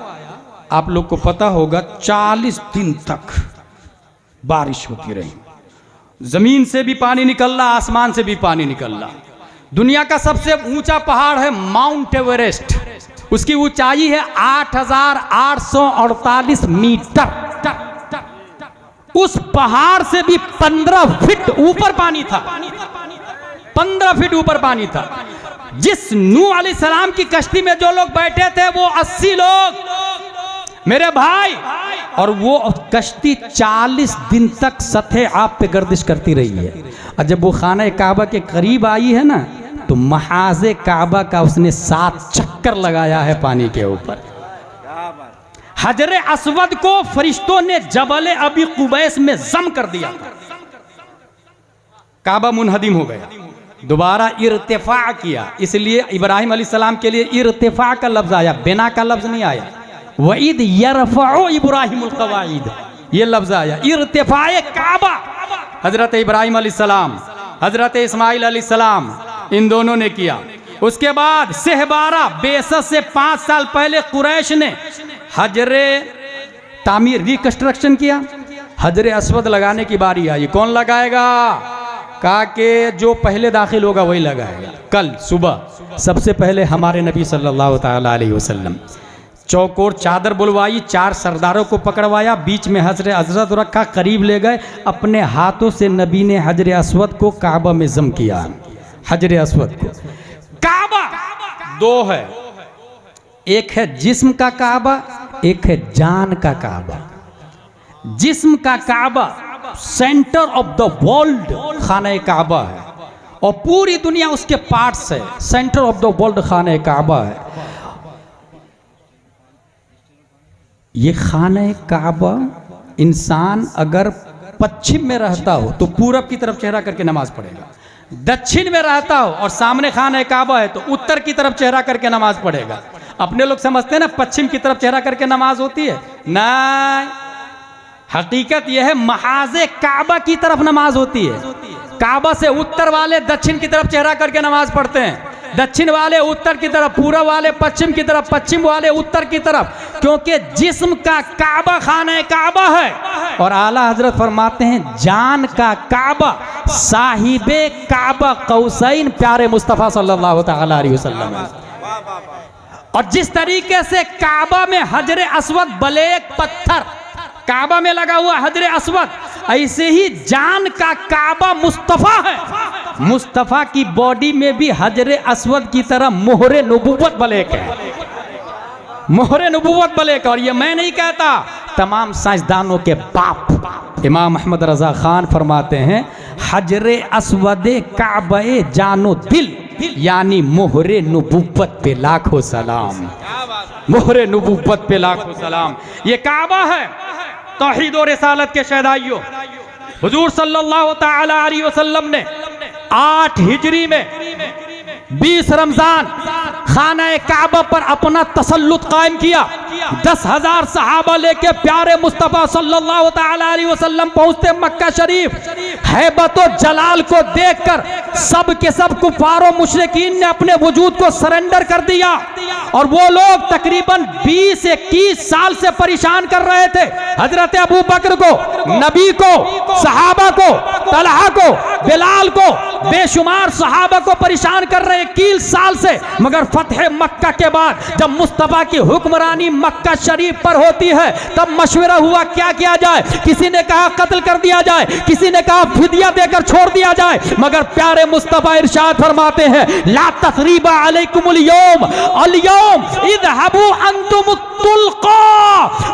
आप लोग को पता होगा 40 दिन तक बारिश होती रही। जमीन से भी पानी निकल रहा, आसमान से भी पानी निकल रहा। दुनिया का सबसे ऊंचा पहाड़ है माउंट एवरेस्ट। उसकी ऊंचाई है 8848 मीटर। उस पहाड़ से भी 15 फीट ऊपर पानी था, 15 फीट ऊपर पानी था। जिस नूह अलैहिस्सलाम की कश्ती में जो लोग बैठे थे वो 80 लोग मेरे भाई, और वो कश्ती 40 दिन तक सतह आप पे गर्दिश करती रही है। और जब वो खाना काबा के करीब आई है ना, तो महाज़े काबा का उसने 7 चक्कर लगाया है पानी के ऊपर। हजरे अस्वद को फरिश्तों ने जबल अबी कुबैस में जम कर दिया। काबा मुनहदिम हो गया, दोबारा इर्तिफा किया। इसलिए इब्राहिम अलैहिस्सलाम के लिए इर्तिफा का लफ्ज आया, बिना का लफ्ज नहीं आया। वईद यरफउ इब्राहिमुल कवाइद, ये लफ्ज आया। इर्तिफाए काबा हजरत इब्राहिम अलैहिस्सलाम, हजरत इस्माइल अलैहिस्सलाम, इन दोनों ने किया। उसके बाद सहबारा बेसत से 5 साल पहले कुरैश ने हजरे तामीर रिकंस्ट्रक्शन किया। हजरे अस्वद लगाने की बारी आई। कौन लगाएगा? कहा कि जो पहले दाखिल होगा वही लगाएगा। कल सुबह सबसे पहले हमारे नबी सल्लल्लाहु ताला अलैहि वसल्लम चौकोर चादर बुलवाई, 4 सरदारों को पकड़वाया, बीच में हजरे अस्वद रखा, करीब ले गए। अपने हाथों से नबी ने हजरे अस्वद को काबा में जम किया। हजरे अस्वद को, काबा 2 है, एक है जिस्म का काबा, एक है जान का काबा। जिस्म का काबा सेंटर ऑफ द वर्ल्ड खाना काबा है, और पूरी दुनिया उसके पार्ट्स है। सेंटर ऑफ द वर्ल्ड खाना काबा है। ये खाना काबा, इंसान अगर पश्चिम में रहता हो तो पूरब की तरफ चेहरा करके नमाज पढ़ेगा, दक्षिण में रहता हो और सामने खाना काबा है तो उत्तर की तरफ चेहरा करके नमाज पढ़ेगा। अपने लोग समझते हैं ना पश्चिम की तरफ चेहरा करके नमाज होती है, नहीं, हकीकत यह है महाज़े काबा की तरफ नमाज होती है। काबा से उत्तर वाले दक्षिण की तरफ चेहरा करके नमाज पढ़ते हैं। दक्षिण वाले उत्तर की तरफ, पूर्व वाले पश्चिम की तरफ, पश्चिम वाले उत्तर की तरफ, क्योंकि जिस्म का काबा खाना काबा है और आला हजरत फरमाते हैं जान का काबा साहिबे काबा कौसैन प्यारे मुस्तफ़ा सल्लल्लाहु तआला अलैहि वसल्लम है। और जिस तरीके से काबा में हजरे अस्वद ब्लैक पत्थर काबा में लगा हुआ हजरे अस्वद, ऐसे ही जान का काबा मुस्तफ़ा है। मुस्तफ़ा की बॉडी में भी हजरे अस्वद की तरह मोहरे नबूवत ब्लैक है, मोहरे नबूवत ब्लैक। और ये मैं नहीं कहता, तमाम साइंसदानों के बाप इमाम अहमद रजा खान फरमाते हैं हजरे अस्वदे काबे जानो दिल, यानी मोहरे नबूवत पे लाखों सलाम, मोहरे नबूवत पे लाखों सलाम। ये काबा है तौहीद और रिसालत के शहदाइयों। हुजूर सल्लल्लाहु तआला अलैहि वसल्लम ने 8 हिजरी में 20 रमजान खाना काबा पर अपना तसल्लुत कायम किया। 10,000 सहाबा लेके प्यारे मुस्तफ़ा सल्लल्लाहु तआला अलैहि वसल्लम पहुंचते मक्का शरीफ। हैबत और जलाल को देखकर सब के सब कुफार और मुशरिकीन ने अपने वजूद को सरेंडर कर दिया और वो लोग तकरीबन 20-21 साल से परेशान कर रहे थे हजरत अबू बकर को, नबी को, सहाबा को, तलहा को, बिलाल को, बेशुमार सहाबा को परेशान कर रहे 21 साल से। मगर फतह मक्का के बाद जब मुस्तफ़ा की हुक्मरानी मक्का शरीफ पर होती है तब मशवरा हुआ क्या किया जाए। किसी ने कहा कत्ल कर दिया जाए, किसी ने कहा फिदिया देकर छोड़ दिया जाए। मगर प्यारे मुस्तफ़ा इरशाद फरमाते हैं ला तसरीबा अलैकुमुल यौम अल यौम इज़हबू अंतुम तुल्का।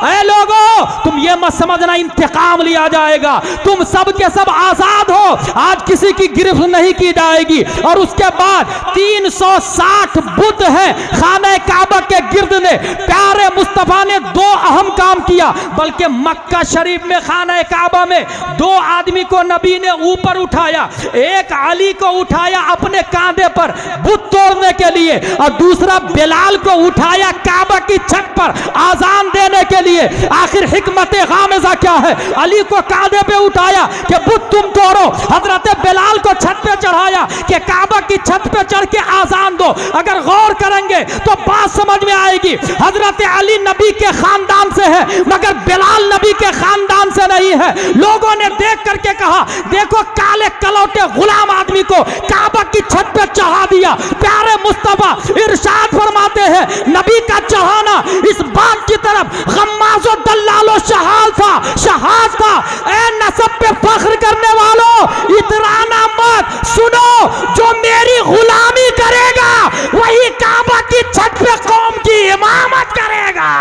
ऐ लोगों, तुम ये मत समझना इंतकाम लिया जाएगा, तुम सब के सब आजाद हो, आज किसी की गिरफ्त नहीं की जाएगी। और उसके बाद 360 बुत हैं खाना काबा के गिर्द ने। प्यारे मुस्तफ़ा ने 2 अहम काम किया, बल्कि मक्का शरीफ में खाना काबा में 2 आदमी को नबी ने ऊपर उठाया। एक अली को उठाया अपने कांधे पर बुत तोड़ने के लिए और दूसरा बिलाल को उठाया काबा की छत पर आजान देने के लिए। आखिर हिकमत गामिज़ा क्या है? अली को कांधे पे उठाया कि बुत तुम तोड़ो, हजरत बिलाल को छत पे चढ़ाया कि काबा की छत पे चढ़ के आजान दो। अगर गौर करेंगे तो बात समझ में आएगी, हजरत अली नबी के खानदान से है मगर बिलाल नबी के खानदान से नहीं है। लोगों ने देख करके कहा देखो काले कलौटे गुलाम आदमी को काबा की छत पे चढ़ा दिया। प्यारे मुस्तफ़ा इरशाद फरमाते हैं नबी का चढ़ाना इस बात की तरफ गम्माज़ो दल्लालो शहाल था, शहाद था। ए नसब पे फख्र करने वालों, इतराना मत, सुनो जो मेरी गुलामी करेगा वही काबा की छत पे कौम की इमामत करेगा।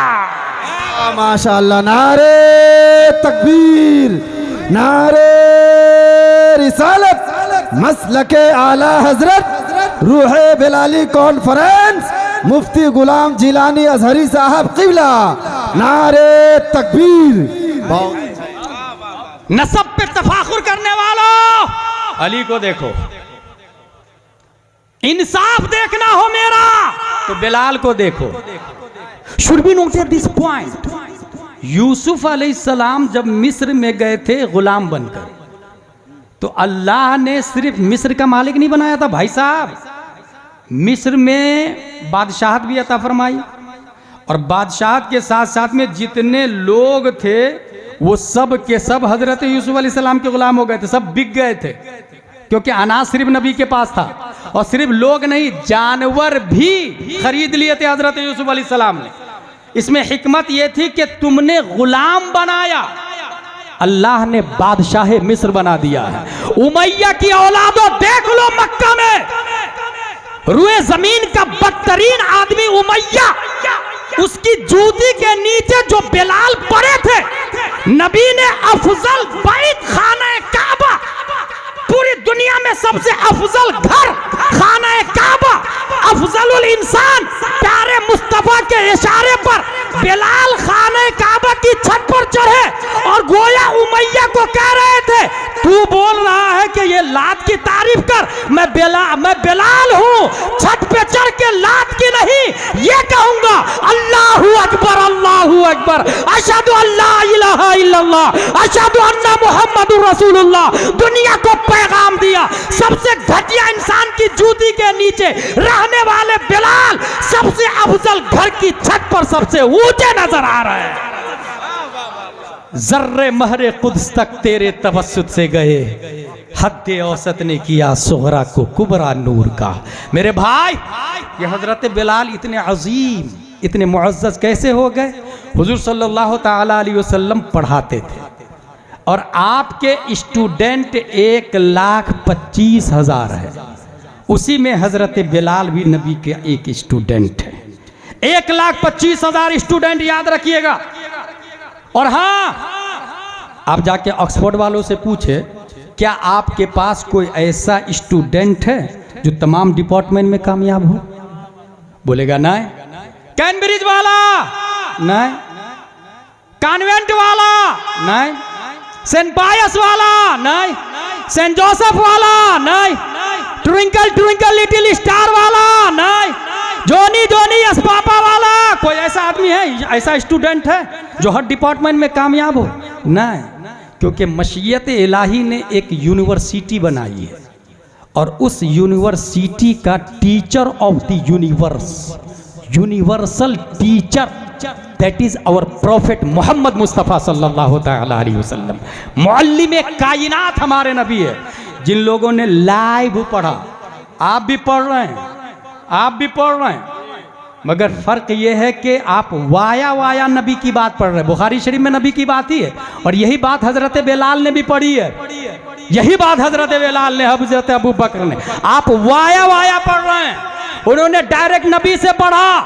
माशाअल्लाह, नारे तकबीर, नारे रिसालत, मसलके आला हजरत रूहे बिलाली कॉन्फ्रेंस मुफ्ती गुलाम जिलानी अजहरी साहब किबला, नारे तकबीर। नसब पे तफाखुर करने वालों, अली को देखो, इंसाफ देखना हो मेरा तो बिलाल को देखो। Should be noted this point, Yusuf अलैहिस्सलाम जब मिस्र में गए थे गुलाम बनकर, तो अल्लाह ने सिर्फ मिस्र का मालिक नहीं बनाया था भाई साहब, मिस्र में बादशाहत भी अता फरमाई। और बादशाहत के साथ साथ में जितने लोग थे वो सब के सब हजरत यूसुफ अलैहिस्सलाम के गुलाम हो गए थे, सब बिक गए थे, क्योंकि अनाज सिर्फ नबी के पास था। और सिर्फ लोग नहीं, जानवर भी खरीद लिए थे हजरत यूसुफ अलैहिस्सलाम ने। इसमें हिकमत यह थी कि तुमने गुलाम बनाया, अल्लाह ने बादशाह मिस्र बना दिया है। उमैया की औलादों देख लो, मक्का में रुए जमीन का बदतरीन आदमी उमैया, उसकी जूती के नीचे जो बिलाल पड़े थे, नबी ने अफजल बैत खाना काबा, पूरी दुनिया में सबसे अफजल घर खाना काबा, अफजलुल इंसान, प्यारे मुस्तफा के इशारे पर बिलाल खाना काबा की छत पर चढ़े और गोया उमैया को कह रहे थे तू बोल रहा है कि ये लात की तारीफ कर, मैं बिलाल हूँ, छत पे चढ़ के लात की नहीं ये कहूंगा। अल्लाहू अकबर, अल्लाहू अकबर। अकबर, अशहदु अल्ला इलाहा इल्लल्लाह, अशहदु अन्ना मुहम्मदुर रसूलुल्लाह। दुनिया को पैगाम दिया। सबसे घटिया इंसान की जूती के नीचे रहने वाले बिलाल सबसे अफजल घर की छत पर सबसे ऊंचे नजर आ रहे हैं। जर्रे महरे कुद्स तक तेरे तवस्सुत से गए, हद्दे औसत ने किया सुगरा को कुबरा नूर का। मेरे भाई, ये हजरत बिलाल इतने अजीम, इतने मुअज़्ज़ज़ कैसे हो गए? हुजूर सल्लल्लाहु ताला अलैहि वसल्लम पढ़ाते थे और आपके स्टूडेंट 1,25,000 है। उसी में हजरत बिलाल भी नबी के एक स्टूडेंट है। 1,25,000 स्टूडेंट, याद रखिएगा। और हाँ, आप जाके ऑक्सफोर्ड वालों से पूछे, क्या आपके पास कोई ऐसा स्टूडेंट है जो तमाम डिपार्टमेंट में कामयाब हो? बोलेगा नहीं। कैम्ब्रिज वाला नहीं, कॉन्वेंट वाला नहीं, सेंट पायस वाला नहीं, सेंट जोसेफ वाला नहीं, ट्विंकल ट्विंकल लिटिल स्टार वाला नहीं, जोनी जोनी यस पापा वाला। कोई ऐसा आदमी है, ऐसा स्टूडेंट है जो हर डिपार्टमेंट में कामयाब हो? नहीं, क्योंकि मशीयत इलाही ने एक यूनिवर्सिटी बनाई है और उस यूनिवर्सिटी का teacher of the universe, universal teacher, that is our prophet Mohammad Mustafa सल्लल्लाहु ताला अलैहि वसल्लम। मुअल्लिम कायनात हमारे नबी है। जिन लोगों ने लाइव पढ़ा, आप भी पढ़ रहे हैं, आप भी पढ़ रहे हैं, मगर फर्क यह है कि आप वाया वाया नबी की बात पढ़ रहे हैं। बुखारी शरीफ में नबी की बात ही है और यही बात हजरत बिलाल ने भी पढ़ी है, यही बात हजरत बिलाल ने, हजरत अबू बकर ने। आप वाया वाया पढ़ रहे हैं, उन्होंने डायरेक्ट नबी से पढ़ा।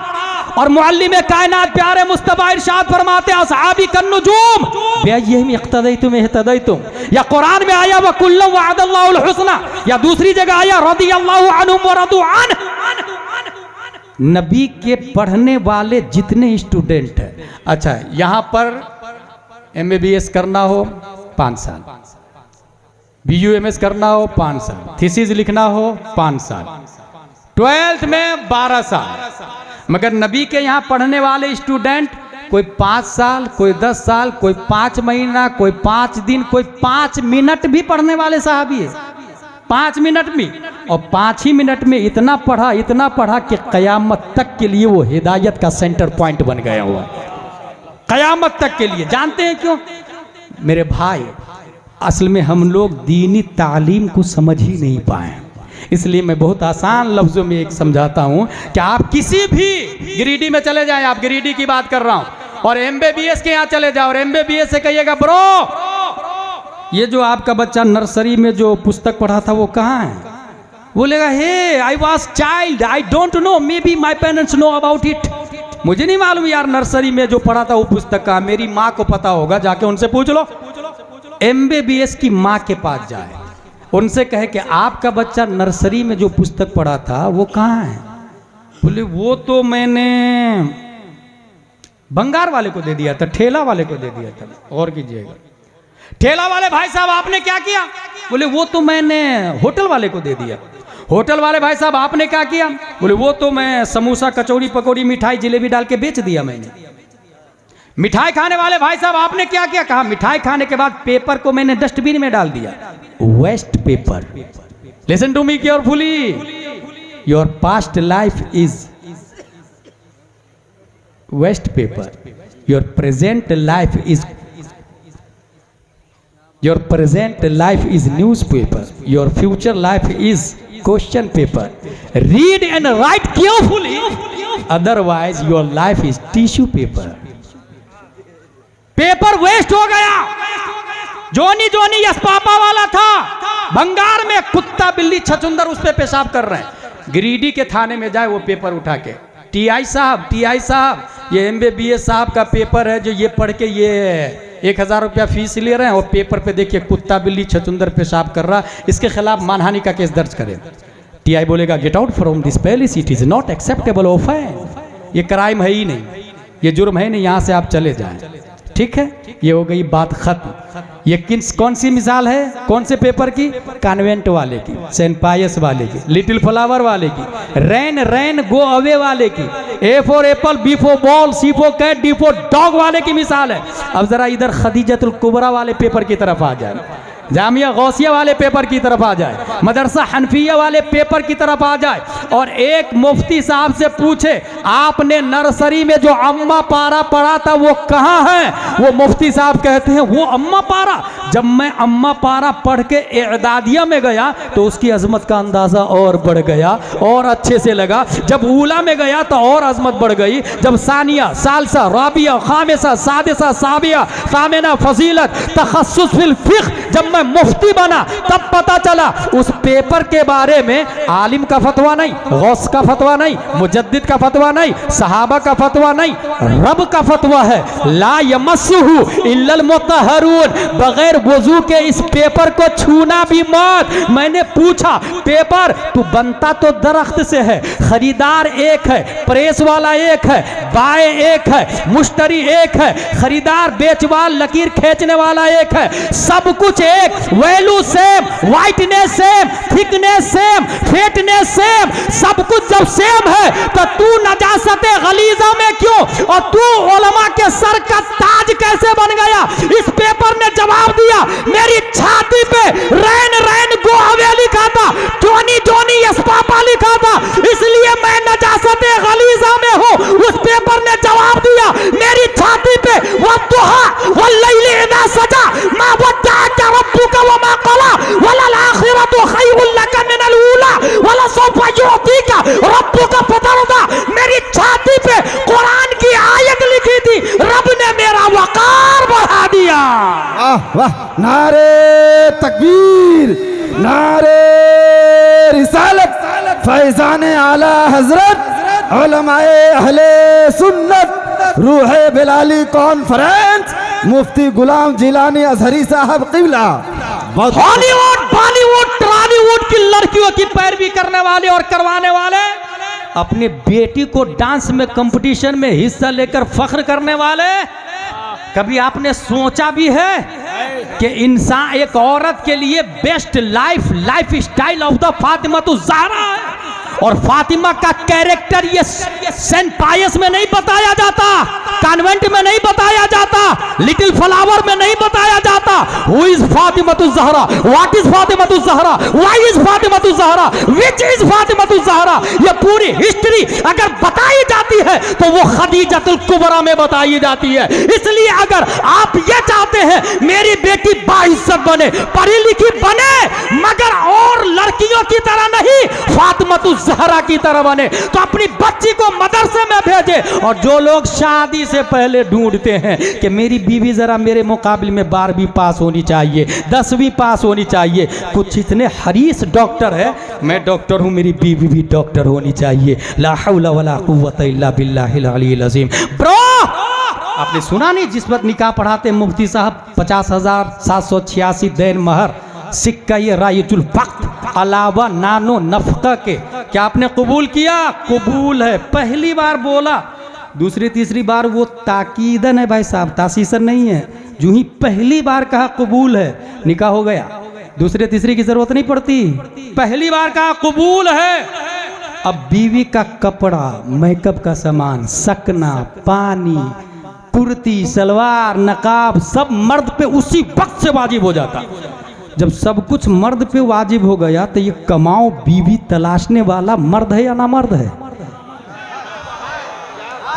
और मुअल्लिम कायनात प्यारे मुस्तफा इरशाद फरमाते हैं, असहाबी कन्नुजूम बिअय्यिहिम इक्तदैतुम इह्तदैतुम। या कुरान में आया व कुल्लु वअदल्लाहुल हुस्ना, या दूसरी जगह आया रदियल्लाहु अन्हुम व रदू अन्हु। नबी के पढ़ने वाले जितने स्टूडेंट हैं, अच्छा यहां पर MBBS करना हो 5 साल, BUMS करना हो 5 साल, थीसिस लिखना हो 5 साल, 12th में 12 साल। मगर नबी के यहाँ पढ़ने वाले स्टूडेंट कोई 5 साल, कोई 10 साल, कोई 5 महीना, कोई 5 दिन, कोई 5 मिनट भी पढ़ने वाले साहबी है। 5 मिनट में, और 5 ही मिनट में इतना पढ़ा कि कयामत तक के लिए वो हिदायत का सेंटर पॉइंट बन गया हुआ, कयामत तक के लिए। जानते हैं क्यों मेरे भाई? असल में हम लोग दीनी तालीम को समझ ही नहीं पाए, इसलिए मैं बहुत आसान लफ्जों में एक समझाता हूं कि आप किसी भी गिरिडीह में चले जाएं, आप गिरिडीह की बात कर रहा हूं, और MBBS के यहाँ चले जाओ और MBBS से कहिएगा ब्रो ये जो आपका बच्चा नर्सरी में जो पुस्तक पढ़ा था वो कहाँ है? बोलेगा hey I was child, I don't know, maybe my parents know about it. मुझे नहीं मालूम यार नर्सरी में जो पढ़ा था वो पुस्तक का, मेरी माँ को पता होगा, जाके उनसे पूछ लो। MBBS की माँ के पास जाए, उनसे कहे कि आपका बच्चा नर्सरी में जो पुस्तक पढ़ा था वो कहाँ है? बोले वो तो मैंने भंगार वाले को दे दिया था, ठेला वाले को दे दिया था। और कीजिएगा, ठेला वाले भाई साहब आपने क्या किया? बोले वो तो मैंने होटल वाले को दे दिया। होटल वाले भाई साहब आपने क्या किया? बोले वो तो मैं समोसा कचौड़ी पकौड़ी मिठाई जिलेबी डाल के बेच दिया मैंने। मिठाई खाने वाले भाई साहब आपने क्या किया? कहा मिठाई खाने के बाद पेपर को मैंने डस्टबिन में डाल दिया, waste paper. Listen to me carefully, your past life is waste paper, your present life is Your present life is newspaper. Your future life is question paper. Read and write carefully. Otherwise, your life is tissue paper. Paper waste हो गया। जोनी Johnny yes papa वाला था, भंगार में कुत्ता बिल्ली छछुंदर उस पे पेशाब कर रहे हैं। गिरिडीह के थाने में जाए वो पेपर उठा के, TI साहब ये MBBS साहब का पेपर है जो ये पढ़ के ये 1000 रुपया फीस ले रहे हैं और पेपर पे देखिए कुत्ता बिल्ली छछुंदर पेशाब कर रहा, इसके खिलाफ मानहानि का केस दर्ज करें। TI बोलेगा get out from this palace, it is not acceptable offence. ये क्राइम है ही नहीं, ये जुर्म है नहीं, यहाँ से आप चले जाएं। ठीक है, ये हो गई बात खत्म। ये कौन सी मिसाल है, कौन से पेपर की? कॉन्वेंट वाले की, सेंट पायस वाले की, लिटिल फ्लावर वाले की, रैन रैन गो अवे वाले की, A for apple, B for ball, C for cat, D for dog वाले की मिसाल है। अब जरा इधर खदीजतुल कुबरा वाले पेपर की तरफ आ जाए, जामिया गौसिया वाले पेपर की तरफ आ जाए, मदरसा हनफिया वाले पेपर की तरफ आ जाए और एक मुफ्ती साहब से पूछे आपने नर्सरी में जो अम्मा पारा पढ़ा था वो कहाँ है? वो मुफ्ती साहब कहते हैं वो अम्मा पारा, जब मैं अम्मा पारा पढ़ के एदादिया में गया तो उसकी अजमत का अंदाज़ा और बढ़ गया और अच्छे से लगा। जब ऊला में गया तो और अजमत बढ़ गई। जब सानिया, सालसा, राबिया, खामिसा, सादिसा, साबिया, सामिना, फजीलत, तखस्सुस फिल फिक़्ह, जब मैं मुफ्ती बना तब पता चला उस पेपर के बारे में आलिम का फतवा नहीं, गौस का फतवा नहीं, मुजद्दिद का फतवा नहीं, सहाबा का फतवा नहीं, रब का फतवा है, ला यमस्सुहु इल्लल मुतहहरून, बगैर वजू के इस पेपर को छूना भी मत। मैंने पूछा पेपर तू बनता तो दरख्त से है, खरीदार एक है, प्रेस वाला एक है, बाय एक है, मुश्तरी एक है, खरीदार बेचवाल लकीर खींचने वाला एक है, सब कुछ एक, value same, whiteness same, thickness same, fatness same, सब कुछ जब सेम है तो तू नजासते गलीजा में क्यों और तू उलमा के सर का ताज कैसे बन गया? इस पेपर ने जवाब दिया, मेरी छाती पे रैन रैन गो अवे लिखा था, जोनी जोनी यस पापा लिखा था, इसलिए मैं नजासते गलीजा में हूं। उस पेपर ने जवाब दिया, मेरी छाती पे वद्दुहा वल्लैलि इज़ा सजा मा वद्दअका रब्बुका वमा क़ला वलल आखिरतु खैरुल लका मिनल ऊला वलसौफा युअतीका रब्बुका फतरदा। मेरी छाती पे कुरान की आयत लिखी थी, रब ने मेरा वकार बढ़ा दिया। वाह वाह, नारे तकबीर, नारे रिसालत, फैज़ान आला हजरत, उलमाए अहले सुन्नत, रूहे बिलाली कॉन्फ्रेंस, मुफ्ती गुलाम जिलानी अजहरी साहब क़िबला। हॉलीवुड, बॉलीवुड, टॉलीवुड की लड़कियों की पैरवी करने वाले और करवाने वाले, अपनी बेटी को डांस में कंपटीशन में हिस्सा लेकर फख्र करने वाले, कभी आपने सोचा भी है कि इंसान एक औरत के लिए best life style of the Fatima Zahra है और फातिमा का कैरेक्टर ये सेंट पायस में नहीं बताया जाता, कॉन्वेंट में नहीं बताया जाता, लिटिल फ्लावर में नहीं बताया जाता। Who is Fatima Zahra, what is Fatima Zahra, why is Fatima Zahra, which is Fatima Zahra, ये पूरी हिस्ट्री अगर बताई जाती है तो वो खदीजतुल कुबरा में बताई जाती है। इसलिए अगर आप ये चाहते हैं मेरी बेटी बाइज्जत बने, पढ़ी लिखी बने, मगर और लड़कियों की तरह नहीं, फातिमा ज़हरा की तरह बने, तो अपनी बच्ची को मदरसे में भेजे। और जो लोग शादी से पहले ढूंढते हैं कि मेरी बीवी जरा मेरे मुकाबले में 12वीं पास होनी चाहिए, 10वीं पास होनी चाहिए, कुछ इतने हरीस डॉक्टर है, मैं डॉक्टर हूं, मेरी बीवी भी डॉक्टर होनी चाहिए। ला हौला वला कुव्वता इल्ला बिल्लाहिल अलील अज़ीम। ब्रो, आपने सुना नहीं जिस वक्त निकाह पढ़ाते मुफ्ती साहब 50,786 दैन महर, सिक्का ये रायजुल वक्त अलावा नानो नफका के, क्या आपने कबूल किया? कबूल है। पहली बार बोला, दूसरी तीसरी बार वो ताकीदन है भाई साहब, तासीसन नहीं है। जो ही पहली बार कहा कबूल है, निकाह हो गया, दूसरे तीसरी की जरूरत नहीं पड़ती, पहली बार कहा कबूल है। अब बीवी का कपड़ा, मेकअप का सामान, सकना, पानी, कुर्ती, सलवार, नकाब, सब मर्द पे उसी वक्त से वाजिब हो जाता। जब सब कुछ मर्द पे वाजिब हो गया तो ये कमाओ बीवी तलाशने वाला मर्द है या ना मर्द है?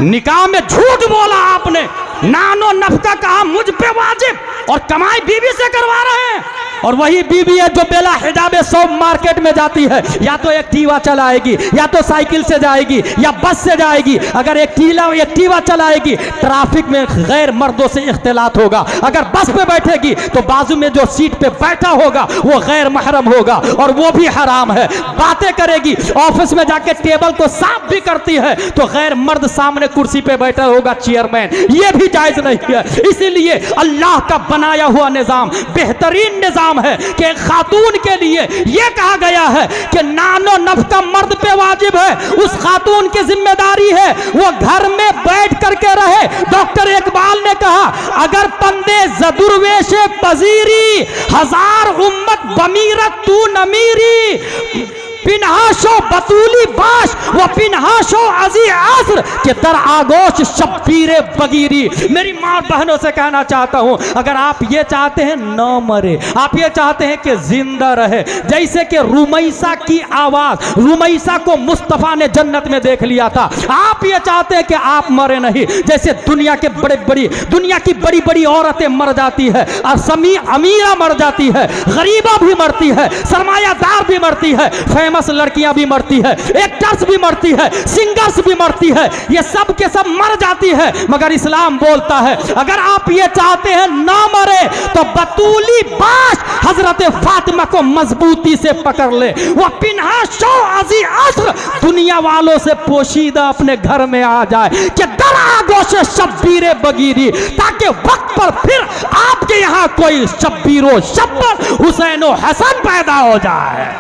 निकाह में झूठ बोला आपने, नानो नफका कहा मुझ पे वाजिब और कमाई बीवी से करवा रहे हैं। और वही बीवी है जो बेला हिजाबे सब मार्केट में जाती है, या तो एक्टिवा चलाएगी, या तो साइकिल से जाएगी, या बस से जाएगी। अगर एक्टिवा चलाएगी ट्रैफिक में गैर मर्दों से इख्तिलात होगा, अगर बस पे बैठेगी तो बाजू में जो सीट पे बैठा होगा वो गैर महरम होगा और वो भी हराम है। बातें करेगी, ऑफिस में जाके टेबल को साफ भी करती है तो गैर मर्द सामने कुर्सी पे बैठा होगा, चेयरमैन, ये भी जायज नहीं है। इसीलिए अल्लाह का बनाया हुआ निजाम बेहतरीन निजाम है कि खातून के लिए यह कहा गया है कि नानो नफका मर्द पे वाजिब है। उस खातून की जिम्मेदारी है वो घर में बैठ करके रहे। डॉक्टर इकबाल ने कहा अगर पंदे जदुर्वेश पजीरी हजार उम्मत बमीरत तू नमीरी, पिनहाशो बतूली बाश व पिनहाशो अजी आसर के दर आगोश शब्बीरे बगीरी। मेरी माँ बहनों से कहना चाहता हूँ, अगर आप ये चाहते हैं न मरे, आप ये चाहते हैं कि जिंदा रहे, जैसे कि रुमैसा की आवाज, रुमैसा को मुस्तफ़ा ने जन्नत में देख लिया था, आप ये चाहते हैं कि आप मरे नहीं, जैसे दुनिया की बड़ी बड़ी औरतें मर जाती है, अमीरा मर जाती है, गरीबा भी मरती है, सरमायादार भी मरती है, फेमस लड़कियां भी मरती है, एक्टर्स भी मरती है, सिंगर्स भी मरती है, ये सब के सब मर जाती है। मगर इस्लाम बोलता है अगर आप ये चाहते हैं ना मरे तो बतूली बाश हजरत फातिमा को मजबूती से पकड़ ले, वह पिन्हा शो अजी अस्र दुनिया वालों से पोशीदा अपने घर में आ जाए कि दर आगोश शब्बीरे बगीरी, ताकि वक्त पर फिर आपके यहां कोई शब्बीरो शब्बर हुसैनो हसन पैदा हो जाए।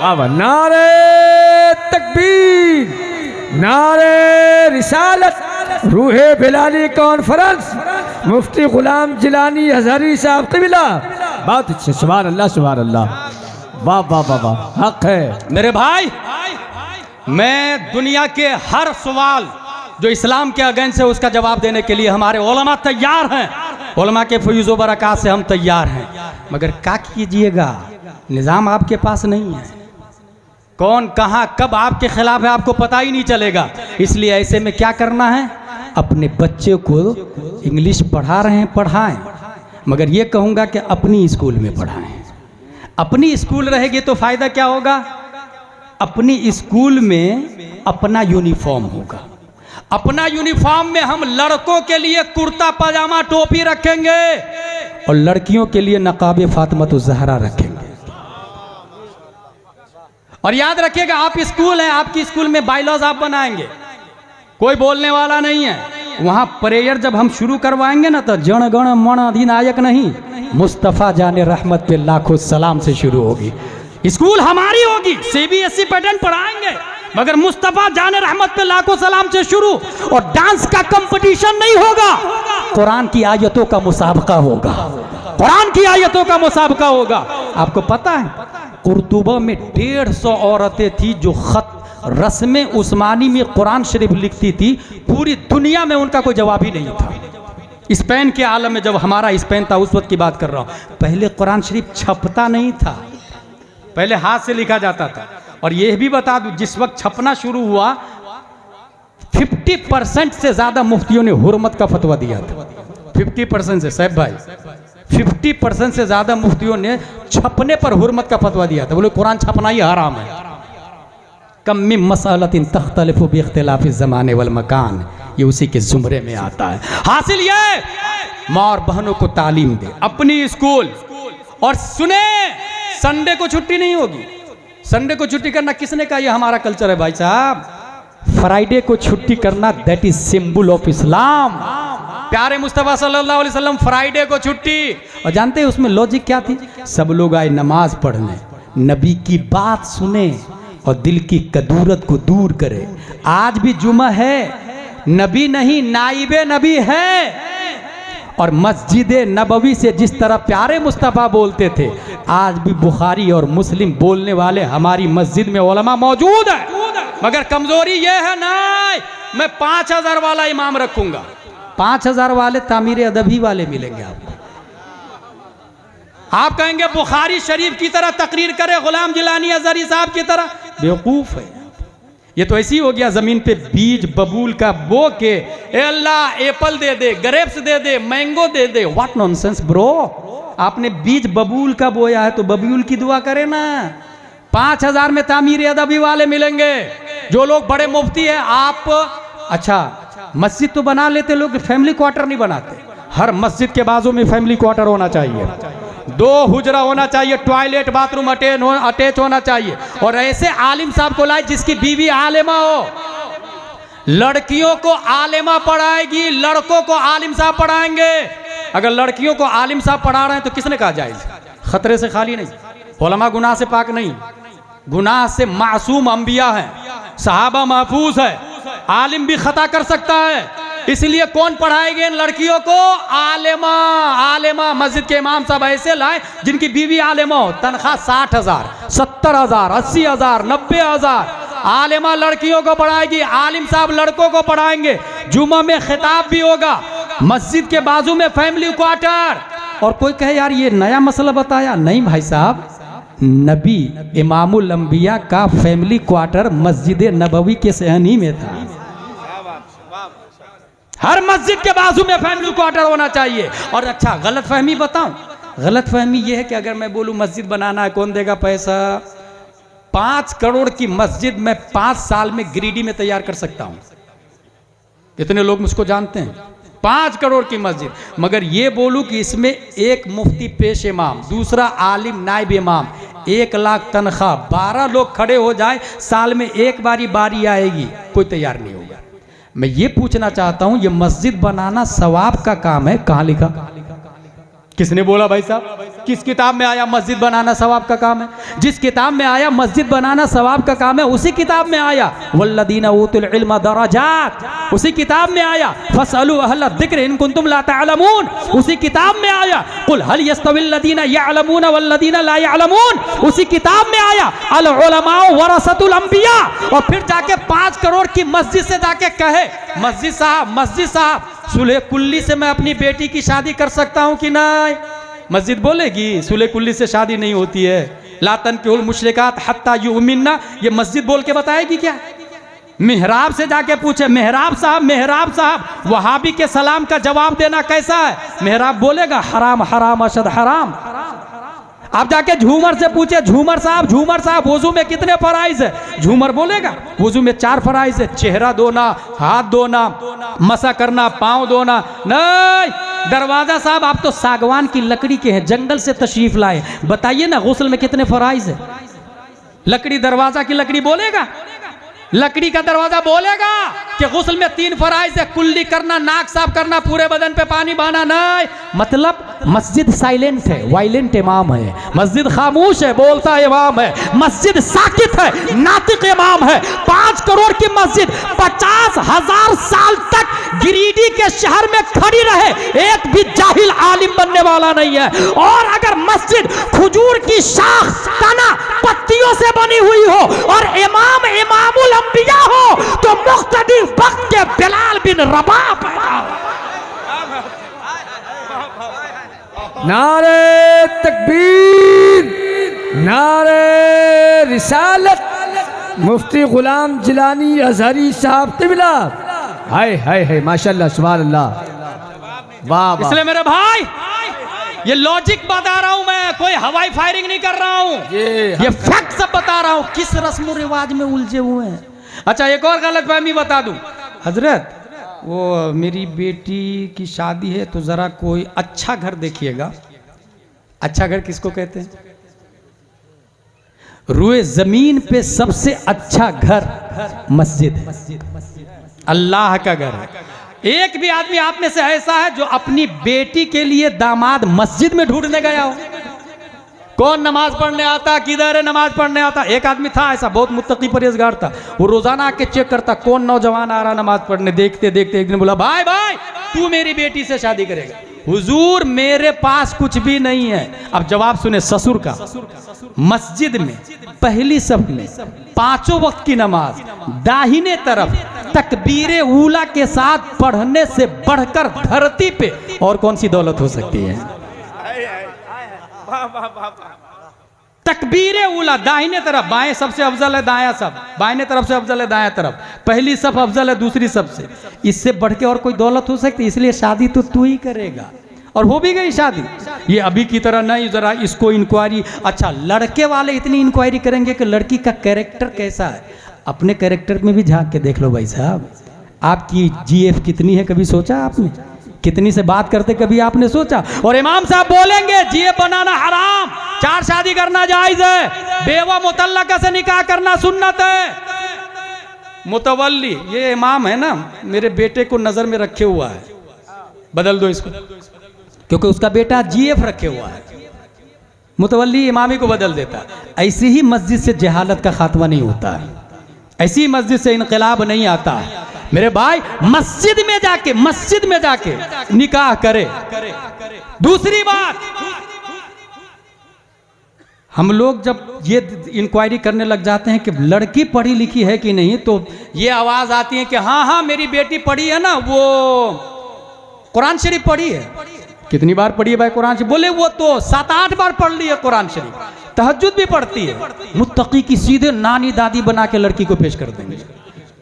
नारे तकबीर, नारे रिसालत, रूहे बिलाली कॉन्फ्रेंस, मुफ्ती गुलाम जिलानी अजहरी साहब क़िबला। बहुत अच्छे, सुभान अल्लाह सुभान अल्लाह, वाह वाह वाह वाह, हक है। मेरे भाई, मैं दुनिया के हर सवाल जो इस्लाम के अगेंस्ट है उसका जवाब देने के लिए हमारे उलमा तैयार हैं, उलमा के फयूज़ो बरक़ात से हम तैयार हैं। मगर क्या कीजिएगा, निज़ाम आपके पास नहीं है, कौन कहां कब आपके खिलाफ है आपको पता ही नहीं चलेगा। इसलिए ऐसे में क्या करना है, अपने बच्चे को इंग्लिश पढ़ा रहे हैं पढ़ाएं, मगर ये कहूँगा कि अपनी स्कूल में पढ़ाएं। अपनी स्कूल रहेगी तो फायदा क्या होगा, अपनी स्कूल में अपना यूनिफॉर्म होगा, अपना यूनिफॉर्म में हम लड़कों के लिए कुर्ता पजामा टोपी रखेंगे और लड़कियों के लिए नकाब फातिमा ज़हरा रखेंगे। और याद रखिएगा आप स्कूल हैं, आपकी स्कूल में बायलॉज आप बनाएंगे, कोई बोलने वाला नहीं है। वहां प्रेयर जब हम शुरू करवाएंगे ना तो जन गण मन अधिनायक नहीं, मुस्तफ़ा जाने रहमत पे लाखों सलाम से शुरू होगी। स्कूल हमारी होगी, CBSE पैटर्न पढ़ाएंगे, मगर मुस्तफ़ा जाने रहमत पे लाखों सलाम से शुरू। और डांस का कंपटीशन नहीं होगा, कुरान की आयतों का मुसाबका होगा, कुरान की आयतों का मुसाबका होगा। आपको पता है कुर्तुबा में 150 औरतें थी जो खत रस्म उस्मानी में कुरान शरीफ लिखती थी, पूरी दुनिया में उनका कोई जवाब ही नहीं था। स्पेन के आलम में, जब हमारा स्पेन था उस वक्त की बात कर रहा हूँ, पहले कुरान शरीफ छपता नहीं था, पहले हाथ से लिखा जाता था। और यह भी बता दूं, जिस वक्त छपना शुरू हुआ 50% से ज्यादा मुफ्तियों ने हुर्मत का फतवा दिया था। 50% से, साहब भाई 50% से ज्यादा मुफ्तियों ने छपने पर हुर्मत का फतवा दिया था, बोले कुरान छपना ही हराम है। कम मिन मसअलतिन तख्तलिफु बिइख्तिलाफि ज़माने वल मकान, ये उसी के जुमरे में आता है। हासिल ये माँ और बहनों को तालीम दे अपनी स्कूल। और सुने, संडे को छुट्टी नहीं होगी, संडे को छुट्टी करना किसने कहा, ये हमारा कल्चर है भाई साहब। फ्राइडे को छुट्टी करना that is symbol of Islam. प्यारे मुस्तफ़ा सल्लल्लाहु अलैहि वसल्लम फ्राइडे को छुट्टी, और जानते हैं उसमें लॉजिक क्या थी, सब लोग आए नमाज पढ़ने, नबी की बात सुने और दिल की कदूरत को दूर करे। आज भी जुमा है, नबी नहीं नाइबे नबी है। और मस्जिद नबवी से जिस तरह प्यारे मुस्तफ़ा बोलते थे, आज भी बुखारी और मुस्लिम बोलने वाले हमारी मस्जिद में उलमा मौजूद है। मगर कमजोरी यह है ना, मैं 5000 वाला इमाम रखूंगा, 5000 वाले तामीर अदबी वाले मिलेंगे आपको। आप कहेंगे बुखारी शरीफ की तरह तकरीर करे गुलाम जिलानी अजहरी साहब की तरह, बेवकूफ है। ये तो ऐसी हो गया, जमीन पे बीज बबूल का बो के ए अल्लाह एप्पल दे दे, ग्रेप्स दे दे, मैंगो दे दे। व्हाट नॉनसेंस ब्रो, आपने बीज बबूल का बोया है तो बबूल की दुआ करे ना। 5000 में तामीर अदबी वाले मिलेंगे। जो लोग बड़े मुफ्ती हैं, आप अच्छा मस्जिद तो बना लेते, लोग फैमिली क्वार्टर नहीं बनाते। हर मस्जिद के बाजू में फैमिली क्वार्टर होना चाहिए, 2 हुजरा होना चाहिए, टॉयलेट बाथरूम अटैच होना चाहिए। और ऐसे आलिम साहब को लाए जिसकी बीवी आलिमा हो। लड़कियों को आलिमा पढ़ाएगी, लड़कों को आलिम साहब पढ़ाएंगे। अगर लड़कियों को आलिम साहब पढ़ा रहे हैं तो किसने कहा जायज? खतरे से खाली नहीं, उलमा गुनाह से पाक नहीं, गुनाह से मासूम अंबिया हैं, सहाबा महफूज है। आलिम भी खता कर सकता है, इसलिए कौन पढ़ाएंगे इन लड़कियों को? आलिमा। आलिमा मस्जिद के इमाम साहब ऐसे लाए जिनकी बीवी आलिमा हो, तनख्वाह 60,000, 70,000, 80,000, 90,000। आलिमा लड़कियों को पढ़ाएगी, आलिम साहब लड़कों को पढ़ाएंगे। जुमा में खिताब भी होगा, मस्जिद के बाजू में फैमिली क्वार्टर। और कोई कहे यार ये नया मसला बताया, नहीं भाई साहब, नबी इमामुल अंबिया का फैमिली क्वार्टर मस्जिद नबवी के सहनी में था। हर मस्जिद के बाजू में फैमिली क्वार्टर होना चाहिए। और अच्छा गलत फहमी बताऊं, गलत फहमी यह है कि अगर मैं बोलूं मस्जिद बनाना है, कौन देगा पैसा? 5 करोड़ की मस्जिद मैं 5 साल में गिरिडीह में तैयार कर सकता हूं। कितने लोग मुझको जानते हैं? 5 करोड़ की मस्जिद। मगर ये बोलूं कि इसमें एक मुफ्ती पेश इमाम, दूसरा आलिम नाइब इमाम, 1 लाख तनख्वाह, 12 लोग खड़े हो जाए, साल में एक बारी आएगी, कोई तैयार नहीं होगा। मैं ये पूछना चाहता हूं, ये मस्जिद बनाना सवाब का काम है, कहां लिखा? किसने बोला भाई साहब? किस किताब में आया मस्जिद बनाना सवाब का काम है? जिस किताब में आया मस्जिद बनाना सवाब का काम है, उसी किताब में आया वल्लदीना ऊतुल इल्म दरजात, उसी किताब में आया फसअलू अहल ज़िक्र इन कुंतुम ला तअलमून, उसी किताब में आया कुल हल यस्तविल लदीना यअलमून वल्लदीना ला यअलमून, उसी किताब में आया अल उलमा वरसतुल अंबिया। और फिर जाके 5 करोड़ की मस्जिद से जाके कहे मस्जिद साहब सुलह कुल्ली से मैं अपनी बेटी की शादी कर सकता हूं कि नहीं? मस्जिद बोलेगी सुलह कुल्ली से शादी नहीं होती है। ला तनकिहुल मुशरिकात हत्ता युमिनना, ये मस्जिद बोल के बताएगी क्या? मेहराब से जाके पूछे, मेहराब साहब वहाबी के सलाम का जवाब देना कैसा है? मेहराब बोलेगा हराम हराम अशद हराम। आप जाके झूमर से पूछे, झूमर साहब वजू में कितने फराइज है? झूमर बोलेगा वजू में 4 फराइज है, चेहरा धोना, हाथ धोना, मसा करना, पाँव धोना। नहीं, दरवाजा साहब आप तो सागवान की लकड़ी के हैं, जंगल से तशरीफ लाए, बताइए ना गुस्ल में कितने फराइज है? लकड़ी, दरवाजा की लकड़ी बोलेगा? लकड़ी का दरवाजा बोलेगा कि गुस्ल में 3 फराइज है, कुल्ली करना, नाक साफ करना, पूरे बदन पे पानी बहाना? नहीं। मतलब मस्जिद साइलेंट है, वायलेंट इमाम है, मस्जिद खामोश है, बोलता इमाम है, मस्जिद साकित है, नातिक इमाम है। 5 करोड़ की मस्जिद 50,000 साल तक गिरिडीह के शहर में खड़ी रहे, एक भी जाहिल आलिम बनने वाला नहीं है। और अगर मस्जिद खजूर की शाख, तना, पत्तियों से बनी हुई हो और इमाम इमामुल अंबिया हो, तो मुक्तदी वक्त के बिलाल बिन रबाह पैदा हो। नारे तकबीर, नारे रिसालत, मुफ्ती गुलाम जिलानी अजहरी साहब क़िबला। हाय हाय हाय, माशाल्लाह, सुभान अल्लाह, वाह वाह। इसलिए मेरे भाई ये लॉजिक बता रहा हूं मैं, कोई हवाई फायरिंग नहीं कर रहा हूं, ये फैक्ट सब बता रहा हूं, किस रस्म रिवाज में उलझे हुए हैं। अच्छा एक और गलत फहमी बता दूं, हजरत वो मेरी बेटी की शादी है तो जरा कोई अच्छा घर देखिएगा। अच्छा घर किसको कहते हैं? रुए जमीन पे सबसे अच्छा घर मस्जिद, अल्लाह का घर है। एक भी आदमी आप में से ऐसा है जो अपनी बेटी के लिए दामाद मस्जिद में ढूंढने गया हो? कौन नमाज पढ़ने आता, किधर है नमाज पढ़ने आता? एक आदमी था ऐसा, बहुत मुत्तकी परहेजगार था, वो रोजाना आके चेक करता कौन नौजवान आ रहा नमाज पढ़ने। देखते देखते एक दिन बोला, भाई तू मेरी बेटी से शादी करेगा? हुजूर मेरे पास कुछ भी नहीं है। अब जवाब सुने ससुर का, मस्जिद में पहली सफ में 5 वक्त की नमाज दाहिने तरफ तकबीरे ऊला के साथ पढ़ने से बढ़कर धरती पे और कौन सी दौलत हो सकती है? तकबीरे ऊला दाहिने तरफ, बाएं सबसे अफजल है, दायां सब, बाएं तरफ से अफजल है, दायां तरफ, पहली सफ अफजल है दूसरी सफ से। इससे बढ़ के और कोई दौलत हो सकती है? इसलिए शादी तो तू ही करेगा। और हो भी गई शादी। ये अभी की तरह नहीं, जरा इसको इंक्वायरी। अच्छा लड़के वाले इतनी इंक्वायरी करेंगे कि लड़की का कैरेक्टर कैसा है। अपने कैरेक्टर में भी झांक के देख लो भाई साहब, आपकी जीएफ कितनी है, कभी सोचा आपने? कितनी से बात करते कभी आपने सोचा? और इमाम साहब बोलेंगे जीएफ बनाना हराम, 4 शादी करना जायज है, बेवा मुतल्लका से निकाह करना सुन्नत है। मुतवल्ली, ये इमाम है ना, मेरे बेटे को नजर में रखे हुआ है, बदल दो इसको, क्योंकि उसका बेटा जीएफ रखे हुआ है। मुतवल्ली इमामी को बदल देता। ऐसे ही मस्जिद से जहालत का खात्मा नहीं होता है, ऐसी मस्जिद से इनकलाब नहीं आता है मेरे भाई। मस्जिद में जाके निकाह करे। दूसरी बात, हम लोग जब ये इंक्वायरी करने लग जाते हैं कि लड़की पढ़ी लिखी है कि नहीं, तो ये आवाज आती है कि हाँ मेरी बेटी पढ़ी है ना, वो कुरान शरीफ पढ़ी है। कितनी बार पढ़ी है भाई कुरान शरीफ? बोले वो तो 7-8 बार पढ़ ली है कुरान शरीफ, तहज्जुद भी पढ़ती है। मुत्तकी की सीधे नानी दादी बना के लड़की को पेश कर देंगे,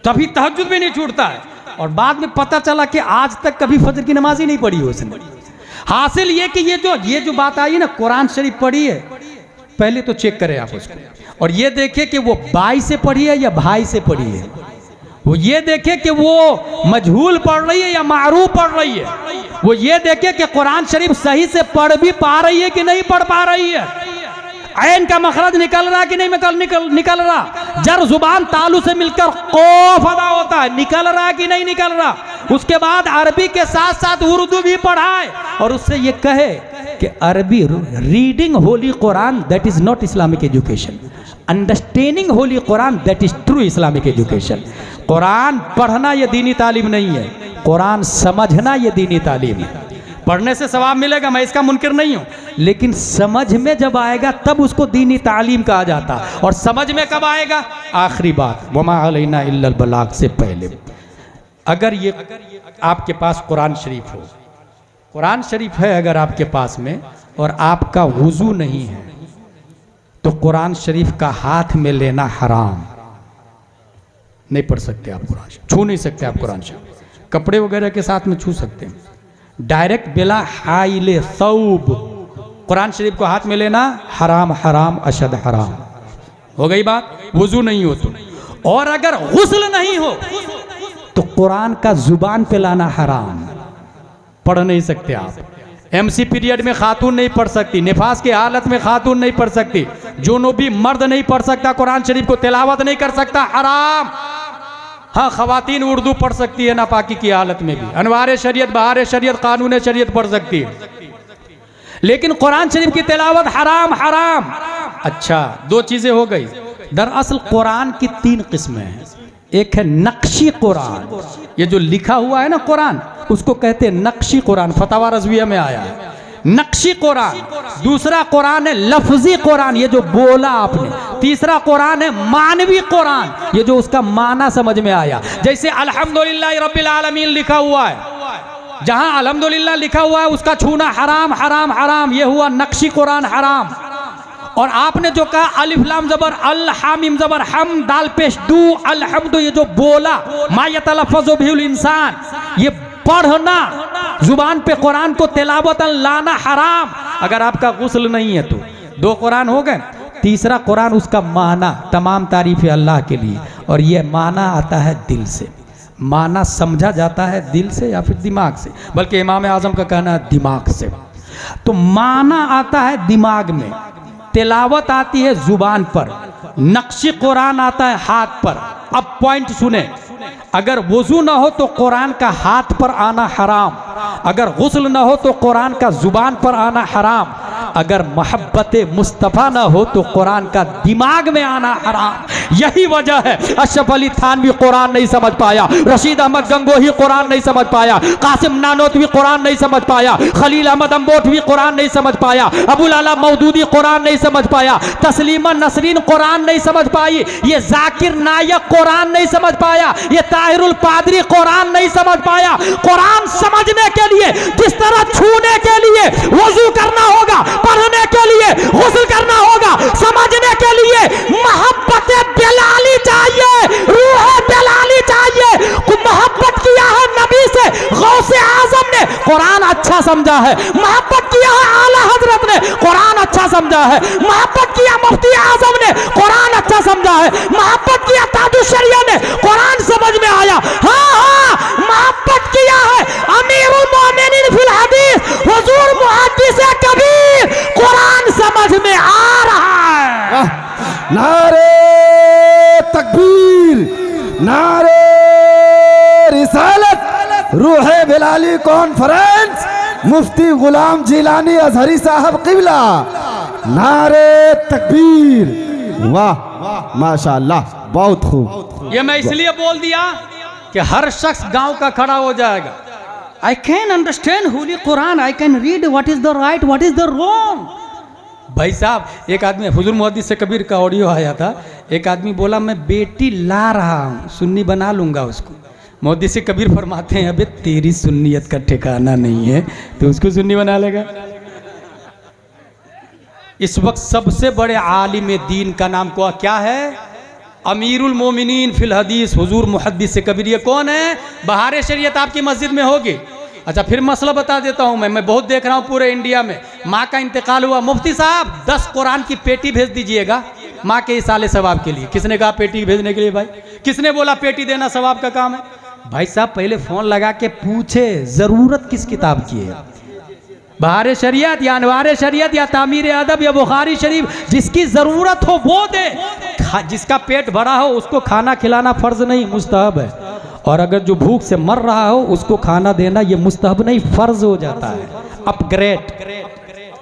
तभी तहज्जुद भी नहीं छूटता है। और बाद में पता चला कि आज तक कभी फजर की नमाज ही नहीं पढ़ी हो उसने। हासिल ये कि ये जो बात आई ना, कुरान शरीफ पढ़ी है, पहले तो चेक करें आप उसको, और ये देखें कि वो बाई से पढ़ी है या भाई से पढ़ी है। वो ये देखे कि वो मजहूल पढ़ रही है या मारूफ पढ़ रही है। वो ये देखे कि कुरान शरीफ सही से पढ़ भी पा रही है कि नहीं पढ़ पा रही है। ऐन का मखरज निकल रहा कि नहीं निकल रहा। जर जुबान तालु से मिलकर कौफ अदा होता है, निकल रहा कि नहीं निकल रहा। उसके बाद अरबी के साथ साथ उर्दू भी पढ़ाए और उससे ये कहे कि अरबी reading Holi Quran that is not Islamic education, understanding Holi Quran that is true Islamic education. Quran पढ़ना ये दीनी तालीम नहीं है, कुरान समझना ये दीनी तालीम है। पढ़ने से सवाब मिलेगा, मैं इसका मुनकिर नहीं हूँ, लेकिन समझ में जब आएगा तब उसको दीनी तालीम कहा जाता। और समझ में कब आएगा? आखिरी बात, वमा अलैना इल्लल बलाग से पहले। अगर ये आपके पास कुरान शरीफ हो, कुरान शरीफ है अगर आपके पास में, और आपका वुजू नहीं है, तो कुरान शरीफ का हाथ में लेना हराम। नहीं पढ़ सकते आप कुरान शरीफ, छू नहीं सकते आप कुरान शरीफ। कपड़े वगैरह के साथ में छू सकते हैं, डायरेक्ट बिला हाइले सौब कुरान शरीफ को हाथ में लेना हराम, हराम अशद हराम। हो गई बात। वुजू नहीं हो तो, और अगर गुस्ल नहीं हो तो कुरान का जुबान पे लाना हराम, पढ़ नहीं सकते आप। एमसी पीरियड में खातून नहीं पढ़ सकती, निफास की हालत में खातून नहीं पढ़ सकती, जो भी मर्द नहीं पढ़ सकता कुरान शरीफ को, तिलावत नहीं कर सकता, हराम। हाँ, खवातीन उर्दू पढ़ सकती है नापाकी की हालत में भी, अनवार शरीयत बहार शरीयत कानून शरीयत पढ़ सकती है, लेकिन कुरान शरीफ की तिलावत हराम हराम। अच्छा, दो चीजें हो गई। दरअसल कुरान की 3 किस्में हैं। एक है नक्शी कुरान, ये जो लिखा हुआ है ना कुरान, उसको कहते हैं नक्शी कुरान, फतवा रज़विया में आया है नक्शी कुरान। दूसरा कुरान है लफ्जी कुरान, ये जो बोला आपने। तीसरा कुरान है मानवी कुरान, ये जो उसका माना समझ में आया। जैसे अल्हम्दुलिल्लाह रब्बिल आलमीन लिखा हुआ है, जहां अल्हम्दुलिल्लाह लिखा हुआ है उसका छूना हराम हराम हराम, ये हुआ नक्शी कुरान हराम। और आपने जो कहा अलिफ लाम जबर अल हामिम जबर हम दाल पेश दू अलहम्दु, ये जो बोला मा यतलफ़्फ़ज़ु बिहिल इंसान, ये पढ़ना जुबान पे कुरान को तिलावतन लाना हराम। अगर आपका गुस्ल नहीं है तो 2 कुरान हो गए। तीसरा कुरान उसका माना, तमाम तारीफ अल्लाह के लिए, और ये माना आता है दिल से। माना समझा जाता है दिल से या फिर दिमाग से, बल्कि इमाम आजम का कहना है दिमाग से। तो माना आता है दिमाग में, तिलावत आती है जुबान पर, नक्शी कुरान आता है हाथ पर। अब पॉइंट सुने, अगर वुजू ना हो तो कुरान का हाथ पर आना हराम, अगर गुस्ल ना हो तो कुरान का जुबान पर आना हराम, अगर मोहब्बत मुस्तफ़ा ना हो तो कुरान का दिमाग में आना हराम। यही वजह है अशरफ अली थानवी कुरान नहीं समझ पाया, रशीद अहमद गंगोही कुरान नहीं समझ पाया, कासिम नानोतवी कुरान नहीं समझ पाया, खलील अहमद अम्बोटवी कुरान नहीं समझ पाया, अबुल आला मौदूदी कुरान नहीं समझ पाया, तस्लीमा नसरीन कुरान नहीं समझ पाई, ये जाकिर नायक कुरान नहीं समझ पाया, ये ताहिरुल पादरी कुरान नहीं समझ पाया। कुरान समझने के लिए जिस तरह छूने के लिए वजू करना होगा, पढ़ने के लिए गुस्ल करना होगा, समझने के लिए मोहब्बत बिलाली चाहिए, रूह बिलाली चाहिए। मोहब्बत किया है नबी से, गौसे आजम ने कुरान अच्छा समझा है, मोहब्बत किया है आला हजरत ने कुरान अच्छा समझा है, मोहब्बत किया मुफ्ती आजम ने कुरान अच्छा समझा है, मोहब्बत किया ताजुश शरिया ने कुरान समझ में आया। हाँ हाँ, मोहब्बत किया है अमीरुल मोमिनीन फिल हदीस हुजूर मुहद्दिस कबीर, कुरान समझ में आ रहा है। नारे तकबीर, नारे रिसालत, रूहे बिलाली कॉन्फ्रेंस, मुफ्ती गुलाम जिलानी अजहरी साहब किबला, नारे तकबीर। वाह माशाअल्लाह। बहुत खूब। ये मैं इसलिए बोल दिया कि हर शख्स गांव का खड़ा हो जाएगा। I can understand Holi Quran, I can read what is the right what is the wrong. भाई साहब, एक आदमी, हुजूर मुहद्दिस से कबीर का ऑडियो आया था, एक आदमी बोला मैं बेटी ला रहा हूँ, सुन्नी बना लूंगा उसको। मुहद्दिस से कबीर फरमाते हैं अबे तेरी सुन्नियत का ठिकाना नहीं है तो उसको सुन्नी बना लेगा। इस वक्त सबसे बड़े आलिम दीन का नाम क्या है? अमीरुल मोमिनीन फिल हदीस हुजूर मुहद्दिस से कबीर। ये कौन है? बहार शरीयत आपकी मस्जिद में होगी। अच्छा, फिर मसला बता देता हूँ। मैं बहुत देख रहा हूँ पूरे इंडिया में, माँ का इंतकाल हुआ, मुफ्ती साहब 10 कुरान की पेटी भेज दीजिएगा माँ के इसाले सवाब के लिए। किसने कहा पेटी भेजने के लिए? भाई किसने बोला पेटी देना सवाब का काम है? भाई साहब पहले फोन लगा के पूछे जरूरत किस किताब की है, बहार शरीयत या अनवार शरीयत या तामीर अदब या बुखारी शरीफ, जिसकी जरूरत हो वो दे। जिसका पेट भरा हो उसको खाना खिलाना फर्ज नहीं, मुस्तहब है। और अगर जो भूख से मर रहा हो उसको खाना देना ये मुस्तहब नहीं, फर्ज हो जाता है।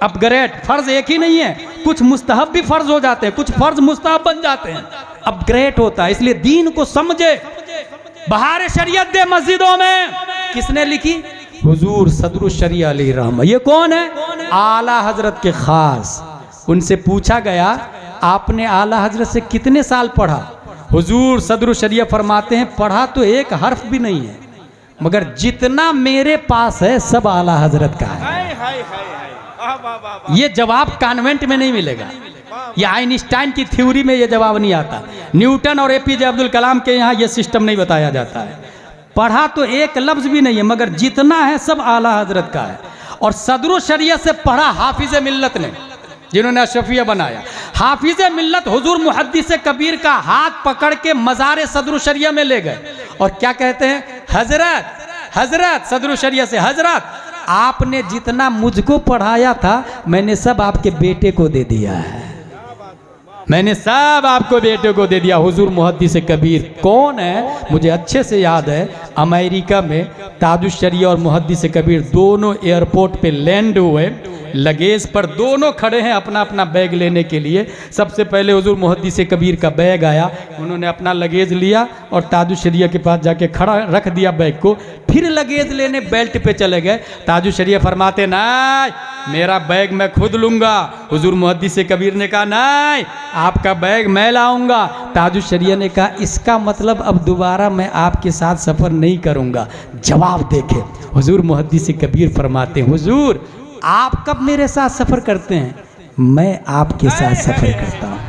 अपग्रेड फर्ज एक ही नहीं है, कुछ मुस्तहब भी फर्ज हो जाते हैं, कुछ फर्ज मुस्तहब बन जाते हैं, अपग्रेड होता है। इसलिए दीन को समझे, बहार शरीयत दे मस्जिदों में। किसने लिखी? हुजूर सदरुल शरिया अलैहि रहमा। ये कौन है? आला हजरत के खास। उनसे पूछा गया आपने आला हजरत से कितने साल पढ़ा? हुजूर सदरुल शरिया फरमाते हैं पढ़ा तो एक हर्फ भी नहीं है, मगर जितना मेरे पास है सब आला हजरत का है। ये जवाब कॉन्वेंट में नहीं मिलेगा, ये आइंस्टाइन की थ्योरी में ये जवाब नहीं आता, न्यूटन और एपीजे अब्दुल कलाम के यहाँ ये सिस्टम नहीं बताया जाता है। पढ़ा तो एक लफ्ज भी नहीं है, मगर जितना है सब आला हजरत का है। और सदरुल शरिया से पढ़ा हाफिज मिल्लत ने, जिन्होंने अशरफिया बनाया। हाफिज मिल्लत हुजूर मुहद्दिस कबीर का हाथ पकड़ के मज़ार सदरुल शरिया में ले गए और क्या कहते हैं? हजरत हजरत सदरुल शरिया से, हजरत आपने जितना मुझको पढ़ाया था मैंने सब आपके बेटे को दे दिया है, मैंने सब आपको बेटे को दे दिया। हुजूर मुहद्दिस कबीर कौन है? मुझे अच्छे से याद है, अमेरिका में ताजुश शरिया और मुहद्दिस कबीर दोनों एयरपोर्ट पे लैंड हुए, लगेज पर दोनों खड़े हैं अपना अपना बैग लेने के लिए। सबसे पहले हुजूर मुहद्दिस कबीर का बैग आया, उन्होंने अपना लगेज लिया और ताजुश शरिया के पास जाके खड़ा रख दिया बैग को, फिर लगेज लेने बेल्ट पे चले गए। ताजुश शरिया फरमाते नहीं मेरा बैग मैं खुद लूँगा। हुजूर मुहद्दिस कबीर ने कहा नहीं आपका बैग मैं लाऊंगा। ताजुश शरिया ने कहा इसका मतलब अब दोबारा मैं आपके साथ सफ़र नहीं करूँगा। जवाब देखे हुजूर मुहद्दिस कबीर फरमाते हुजूर आप कब मेरे साथ सफ़र करते हैं? मैं आपके साथ सफ़र करता हूँ,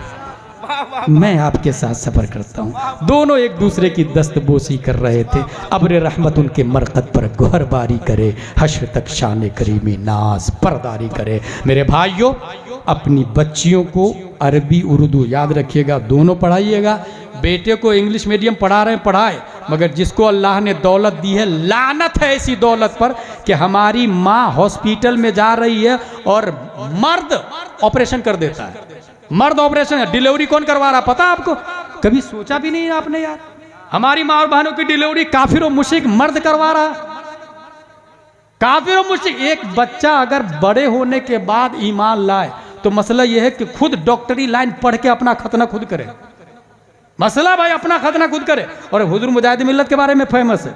मैं आपके साथ सफ़र करता हूँ। दोनों एक दूसरे की दस्तबोसी कर रहे थे। अब्र रहमत उनके मरकत पर गोहरबारी करे, हश्र तक शान करीमी नाज परदारी करे। मेरे भाइयों अपनी बच्चियों को अरबी उर्दू याद रखिएगा, दोनों पढ़ाइएगा। बेटे को इंग्लिश मीडियम पढ़ा रहे हैं पढ़ाए, मगर जिसको अल्लाह ने दौलत दी है लानत है ऐसी दौलत पर कि हमारी माँ हॉस्पिटल में जा रही है और मर्द ऑपरेशन कर देता है। मर्द ऑपरेशन, डिलीवरी कौन करवा रहा पता आपको? कभी सोचा भी नहीं आपने यार, हमारी माँ और बहनों की डिलीवरी काफिर और मुशरिक मर्द करवा रहा, काफिर और मुशरिक। एक बच्चा अगर बड़े होने के बाद ईमान लाए तो मसला यह है कि खुद डॉक्टरी लाइन पढ़ के अपना खतना खुद करे। मसला भाई अपना खतना खुद करे। और हुजूर मुजाहिद मिल्लत के बारे में फेमस है,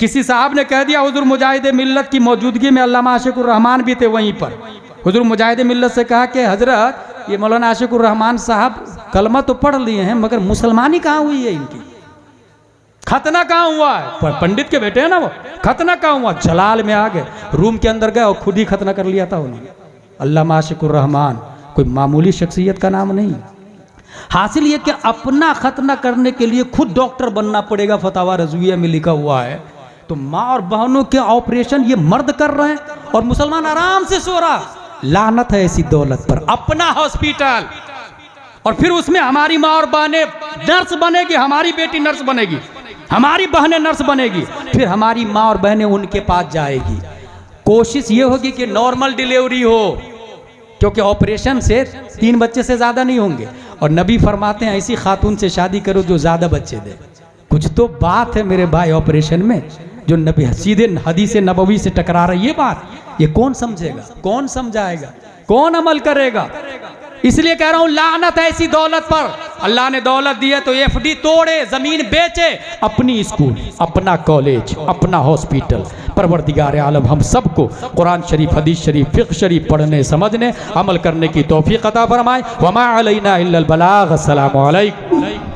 किसी साहब ने कह दिया हुजूर मुजाहिद मिल्लत की मौजूदगी में अल्लामा आशिकुर रहमान भी थे वहीं पर। हुजूर मुजाहिद मिल्लत से कहा कि हजरत ये मौलाना आशिकुर रहमान साहब कलमा तो पढ़ लिए हैं मगर मुसलमानी कहाँ हुई है इनकी, खतना कहाँ हुआ है? पंडित के बेटे हैं ना वो, खतना कहाँ हुआ? जलाल में आ गए, रूम के अंदर गए और खुद ही खतना कर लिया था उन्होंने। अल्लामा आशिकुर रहमान कोई मामूली शख्सियत का नाम नहीं। हासिल ये कि अपना खतना करने के लिए खुद डॉक्टर बनना पड़ेगा, फतावा रज़विया में लिखा हुआ है। तो माँ और बहनों के ऑपरेशन ये मर्द कर रहे हैं और मुसलमान आराम से सो रहा। लानत है ऐसी दौलत पर। अपना हॉस्पिटल और फिर उसमें हमारी माँ और बहनें नर्स बनेगी, हमारी बेटी नर्स बनेगी, हमारी बहनें नर्स बनेगी, फिर हमारी माँ और बहनें उनके पास जाएगी। कोशिश ये होगी कि नॉर्मल डिलीवरी हो, क्योंकि ऑपरेशन से 3 बच्चे से ज़्यादा नहीं होंगे। और नबी फरमाते हैं ऐसी खातून से शादी करो जो ज़्यादा बच्चे दे। कुछ तो बात है मेरे भाई ऑपरेशन में जो नबी सीधे हदीस नबवी से टकरा रही है बात। ये कौन समझेगा, कौन समझाएगा, कौन अमल करेगा? इसलिए कह रहा हूँ लानत है ऐसी दौलत पर अल्लाह ने दौलत दी है तो एफडी तोड़े, जमीन बेचे, अपनी स्कूल, अपना कॉलेज, अपना हॉस्पिटल। परवरदिगार आलम हम सबको कुरान शरीफ, हदीस शरीफ, फिक़्ह शरीफ पढ़ने, समझने, अमल करने की तौफीक अता फरमाए। वमा अलैना इल्लल बलाग। अस्सलामु अलैकुम।